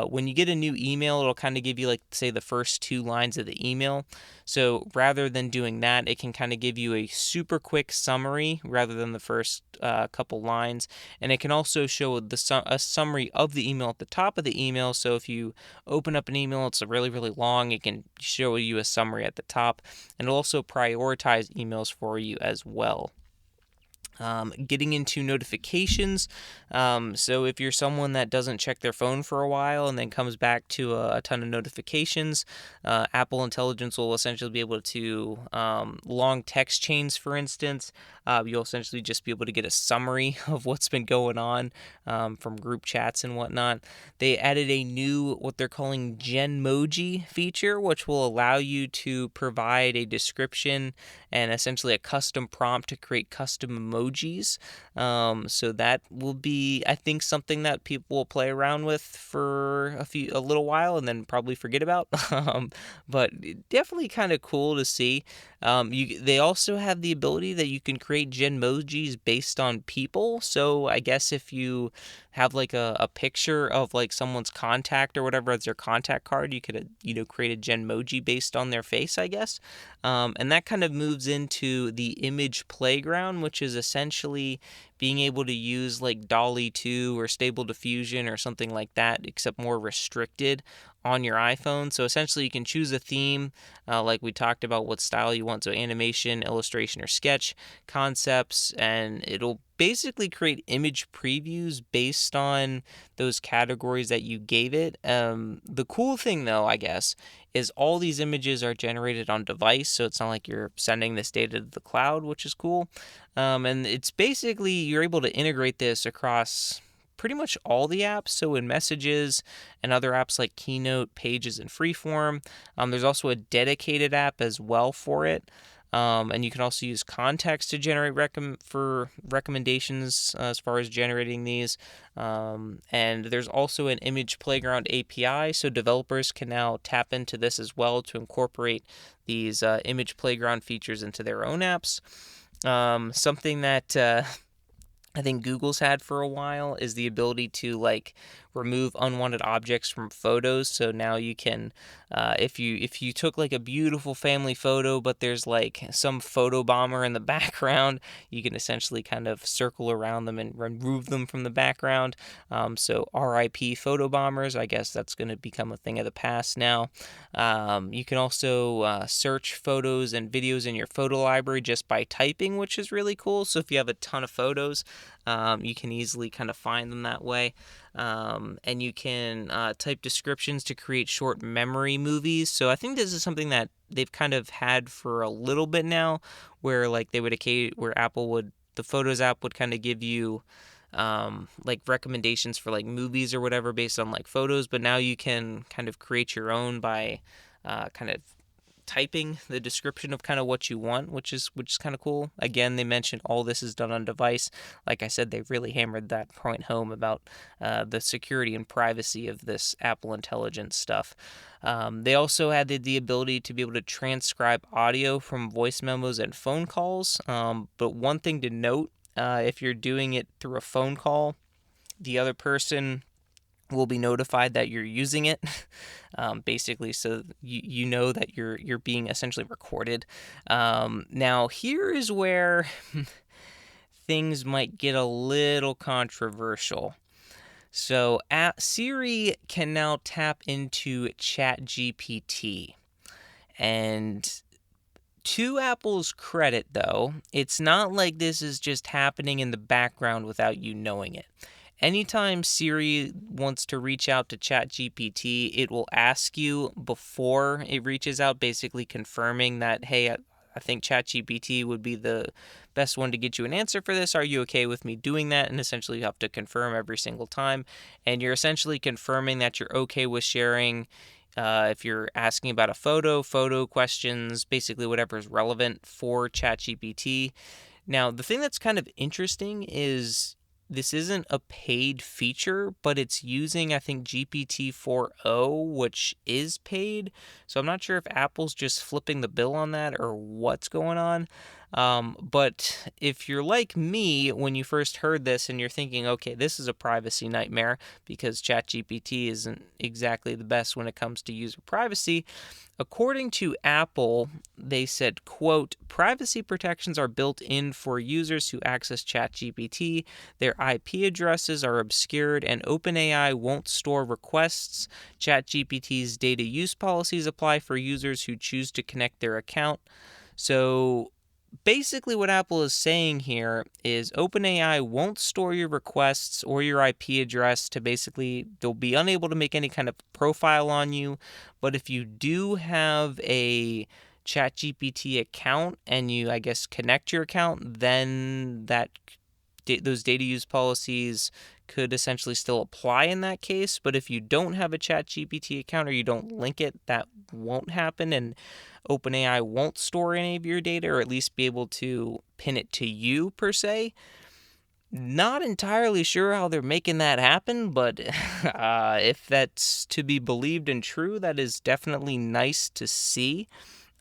When you get a new email, it'll kind of give you, like, say, the first 2 lines of the email. So rather than doing that, it can kind of give you a super quick summary rather than the first couple lines. And it can also show a summary of the email at the top of the email. So if you open up an email, it's really, really long, it can show you a summary at the top. And it'll also prioritize emails for you as well. Getting into notifications. So if you're someone that doesn't check their phone for a while and then comes back to a ton of notifications, Apple Intelligence will essentially be able to, long text chains, for instance, you'll essentially just be able to get a summary of what's been going on from group chats and whatnot. They added a new, what they're calling Genmoji feature, which will allow you to provide a description and essentially a custom prompt to create custom emojis. So that will be, I think, something that people will play around with for a little while and then probably forget about. But definitely kind of cool to see. They also have the ability that you can create Genmojis based on people. So I guess if you have like a picture of like someone's contact or whatever as their contact card, you could create a Genmoji based on their face, I guess. And that kind of moves into the image playground, which is essentially being able to use like DALL-E 2 or Stable Diffusion or something like that, except more restricted on your iPhone. So essentially you can choose a theme, like we talked about, what style you want, so animation, illustration, or sketch, concepts, and it'll basically create image previews based on those categories that you gave it. The cool thing, though, I guess, is all these images are generated on device, so it's not like you're sending this data to the cloud, which is cool. And it's basically, you're able to integrate this across pretty much all the apps. So in Messages and other apps like Keynote, Pages, and Freeform, there's also a dedicated app as well for it. And you can also use Context to generate recommendations as far as generating these. And there's also an Image Playground API, so developers can now tap into this as well to incorporate these Image Playground features into their own apps. Something that I think Google's had for a while is the ability to like remove unwanted objects from photos. So now you can, if you took like a beautiful family photo, but there's like some photo bomber in the background, you can essentially kind of circle around them and remove them from the background. So RIP photo bombers, I guess that's going to become a thing of the past now. You can also search photos and videos in your photo library just by typing, which is really cool. So if you have a ton of photos, you can easily kind of find them that way. And you can type descriptions to create short memory movies. So I think this is something that they've kind of had for a little bit now, where like where Apple would, the Photos app would kind of give you like recommendations for like movies or whatever based on like photos, but now you can kind of create your own by kind of typing the description of kind of what you want, which is kind of cool. Again, they mentioned all this is done on device. Like I said, they really hammered that point home about the security and privacy of this Apple Intelligence stuff. They also had the ability to be able to transcribe audio from voice memos and phone calls. But one thing to note, if you're doing it through a phone call, the other person will be notified that you're using it, basically, so you know that you're being essentially recorded. Now, here is where things might get a little controversial. So, Siri can now tap into ChatGPT, and to Apple's credit, though, it's not like this is just happening in the background without you knowing it. Anytime Siri wants to reach out to ChatGPT, it will ask you before it reaches out, basically confirming that, hey, I think ChatGPT would be the best one to get you an answer for this. Are you okay with me doing that? And essentially you have to confirm every single time. And you're essentially confirming that you're okay with sharing if you're asking about a photo questions, basically whatever is relevant for ChatGPT. Now, the thing that's kind of interesting is this isn't a paid feature, but it's using, I think, GPT-4o, which is paid. So I'm not sure if Apple's just flipping the bill on that or what's going on. But if you're like me, when you first heard this and you're thinking, okay, this is a privacy nightmare because ChatGPT isn't exactly the best when it comes to user privacy, according to Apple, they said, quote, privacy protections are built in for users who access ChatGPT. Their IP addresses are obscured, and OpenAI won't store requests. ChatGPT's data use policies apply for users who choose to connect their account. So basically what Apple is saying here is OpenAI won't store your requests or your IP address to basically, they'll be unable to make any kind of profile on you. But if you do have a ChatGPT account and you, I guess, connect your account, then those data use policies could essentially still apply in that case. But if you don't have a ChatGPT account or you don't link it, that won't happen, and OpenAI won't store any of your data, or at least be able to pin it to you per se. Not entirely sure how they're making that happen, but if that's to be believed and true, that is definitely nice to see.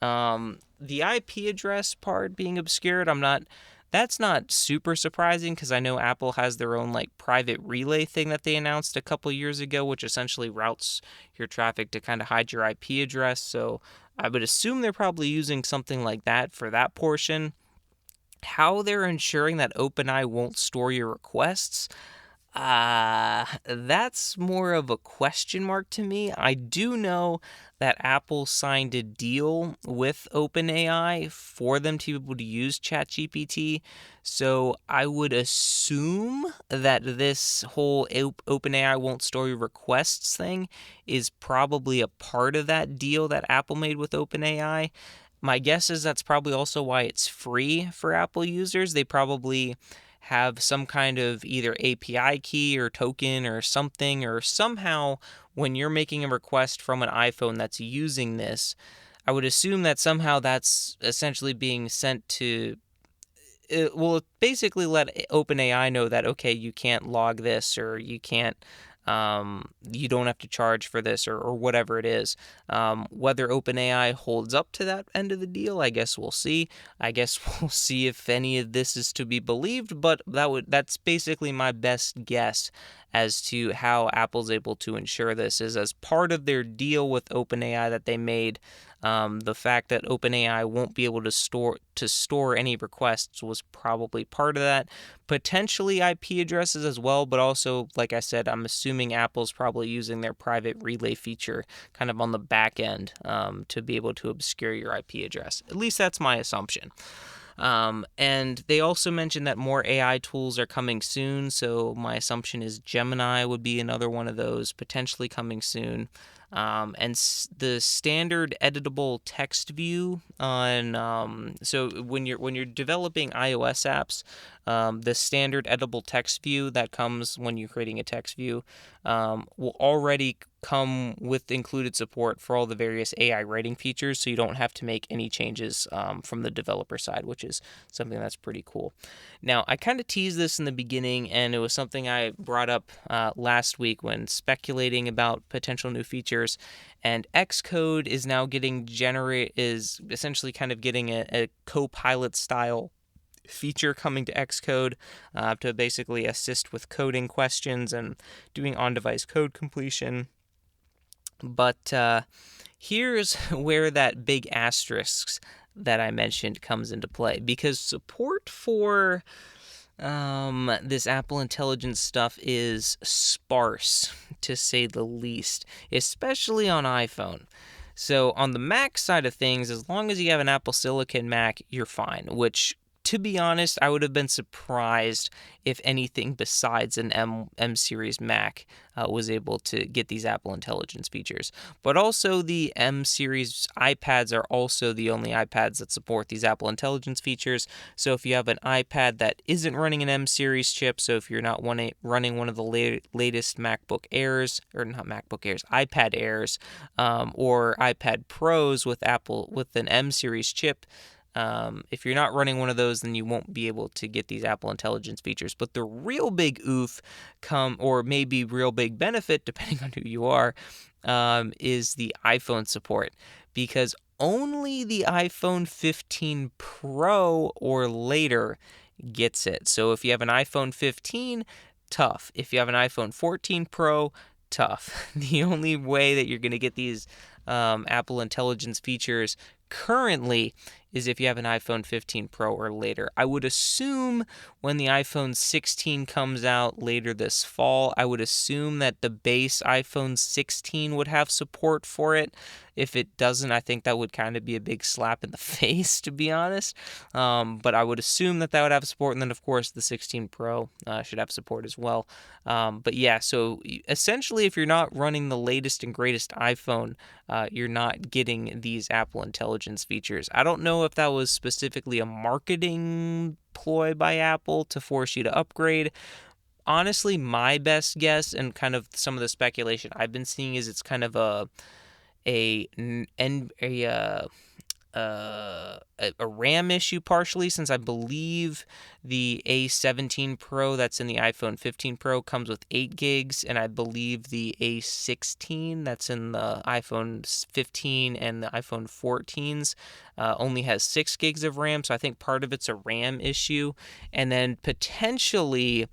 The IP address part being obscured, that's not super surprising because I know Apple has their own like private relay thing that they announced a couple years ago, which essentially routes your traffic to kind of hide your IP address. So I would assume they're probably using something like that for that portion. How they're ensuring that OpenAI won't store your requests, that's more of a question mark to me. I do know that Apple signed a deal with OpenAI for them to be able to use ChatGPT, so I would assume that this whole OpenAI won't store your requests thing is probably a part of that deal that Apple made with OpenAI. My guess is that's probably also why it's free for Apple users. They probably have some kind of either API key or token or something, or somehow when you're making a request from an iPhone that's using this, I would assume that somehow that's essentially being sent to it will basically let OpenAI know that, okay, you can't log this, or you can't, you don't have to charge for this, or whatever it is. Whether OpenAI holds up to that end of the deal, I guess we'll see. I guess we'll see if any of this is to be believed, but that's basically my best guess as to how Apple's able to ensure this is as part of their deal with OpenAI that they made. The fact that OpenAI won't be able to store any requests was probably part of that. Potentially IP addresses as well, but also, like I said, I'm assuming Apple's probably using their private relay feature kind of on the back end to be able to obscure your IP address. At least that's my assumption. And they also mentioned that more AI tools are coming soon, so my assumption is Gemini would be another one of those potentially coming soon. And the standard editable text view on so when you're developing iOS apps, the standard editable text view that comes when you're creating a text view will already come with included support for all the various AI writing features, so you don't have to make any changes from the developer side, which is something that's pretty cool. Now, I kind of teased this in the beginning, and it was something I brought up last week when speculating about potential new features. And Xcode is now is essentially kind of getting a Copilot style feature coming to Xcode to basically assist with coding questions and doing on-device code completion. But here's where that big asterisk that I mentioned comes into play, because support for this Apple Intelligence stuff is sparse, to say the least, especially on iPhone. So on the Mac side of things, as long as you have an Apple Silicon Mac, you're fine, which, to be honest, I would have been surprised if anything besides an M series Mac was able to get these Apple Intelligence features. But also the M series iPads are also the only iPads that support these Apple Intelligence features. So if you have an iPad that isn't running an M series chip, so if you're not running one of the latest MacBook Airs, or not MacBook Airs, iPad Airs, or iPad Pros with an M series chip, if you're not running one of those, then you won't be able to get these Apple Intelligence features. But the real big oof or maybe real big benefit, depending on who you are, is the iPhone support, because only the iPhone 15 Pro or later gets it. So if you have an iPhone 15, tough. If you have an iPhone 14 Pro, tough. The only way that you're going to get these Apple Intelligence features currently is if you have an iPhone 15 Pro or later. I would assume when the iPhone 16 comes out later this fall, I would assume that the base iPhone 16 would have support for it. If it doesn't, I think that would kind of be a big slap in the face, to be honest. But I would assume that would have support, and then of course the 16 Pro should have support as well. But yeah, so essentially if you're not running the latest and greatest iPhone, you're not getting these Apple Intelligence features. I don't know if that was specifically a marketing ploy by Apple to force you to upgrade. Honestly, my best guess and kind of some of the speculation I've been seeing is it's kind of a RAM issue partially, since I believe the A17 Pro that's in the iPhone 15 Pro comes with 8 gigs, and I believe the A16 that's in the iPhone 15 and the iPhone 14s only has 6 gigs of RAM, so I think part of it's a RAM issue. And then potentially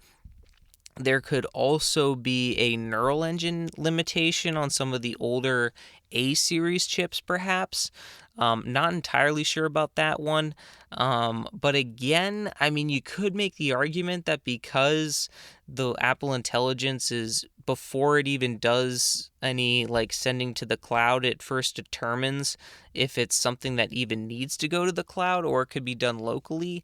there could also be a neural engine limitation on some of the older A-series chips, perhaps. Not entirely sure about that one. But again, I mean, you could make the argument that because the Apple Intelligence is, before it even does any like sending to the cloud, it first determines if it's something that even needs to go to the cloud or it could be done locally.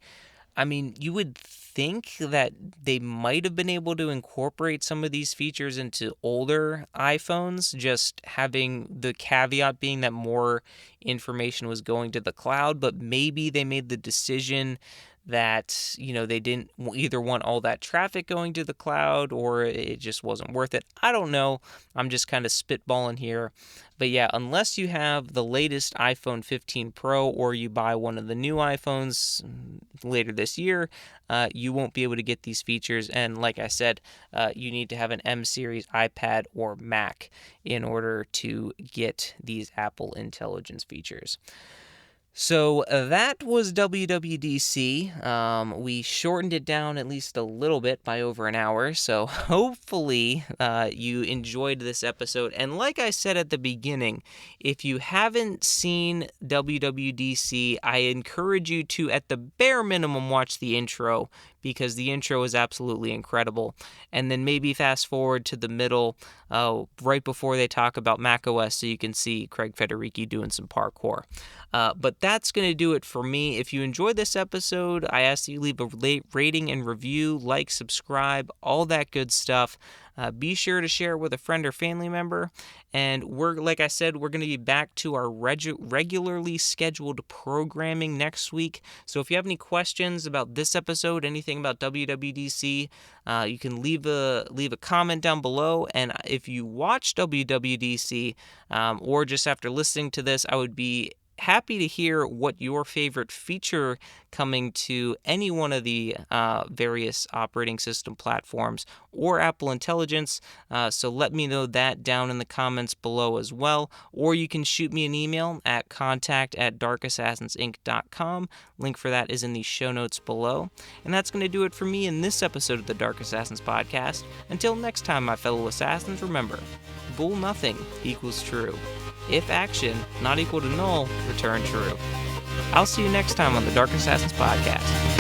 I mean, you would think that they might have been able to incorporate some of these features into older iPhones, just having the caveat being that more information was going to the cloud, but maybe they made the decision that, they didn't either want all that traffic going to the cloud, or it just wasn't worth it. I don't know. I'm just kind of spitballing here. But yeah, unless you have the latest iPhone 15 Pro or you buy one of the new iPhones later this year, you won't be able to get these features. And like I said, you need to have an M series iPad or Mac in order to get these Apple Intelligence features. So that was WWDC. We shortened it down at least a little bit by over an hour, so hopefully you enjoyed this episode. And like I said at the beginning, if you haven't seen WWDC, I encourage you to, at the bare minimum, watch the intro, because the intro is absolutely incredible. And then maybe fast forward to the middle, right before they talk about macOS, so you can see Craig Federighi doing some parkour. But that's going to do it for me. If you enjoyed this episode, I ask that you leave a rating and review, like, subscribe, all that good stuff. Be sure to share it with a friend or family member. And like I said, we're going to be back to our regularly scheduled programming next week. So if you have any questions about this episode, anything about WWDC, you can leave a comment down below. And if you watch WWDC, or just after listening to this, I would be happy to hear what your favorite feature coming to any one of the various operating system platforms or Apple Intelligence. So let me know that down in the comments below as well. Or you can shoot me an email at contact@darkassassinsinc.com. Link for that is in the show notes below. And that's going to do it for me in this episode of the Dark Assassins podcast. Until next time, my fellow assassins, remember, bool nothing equals true. If action not equal to null, return true. I'll see you next time on the Dark Assassins podcast.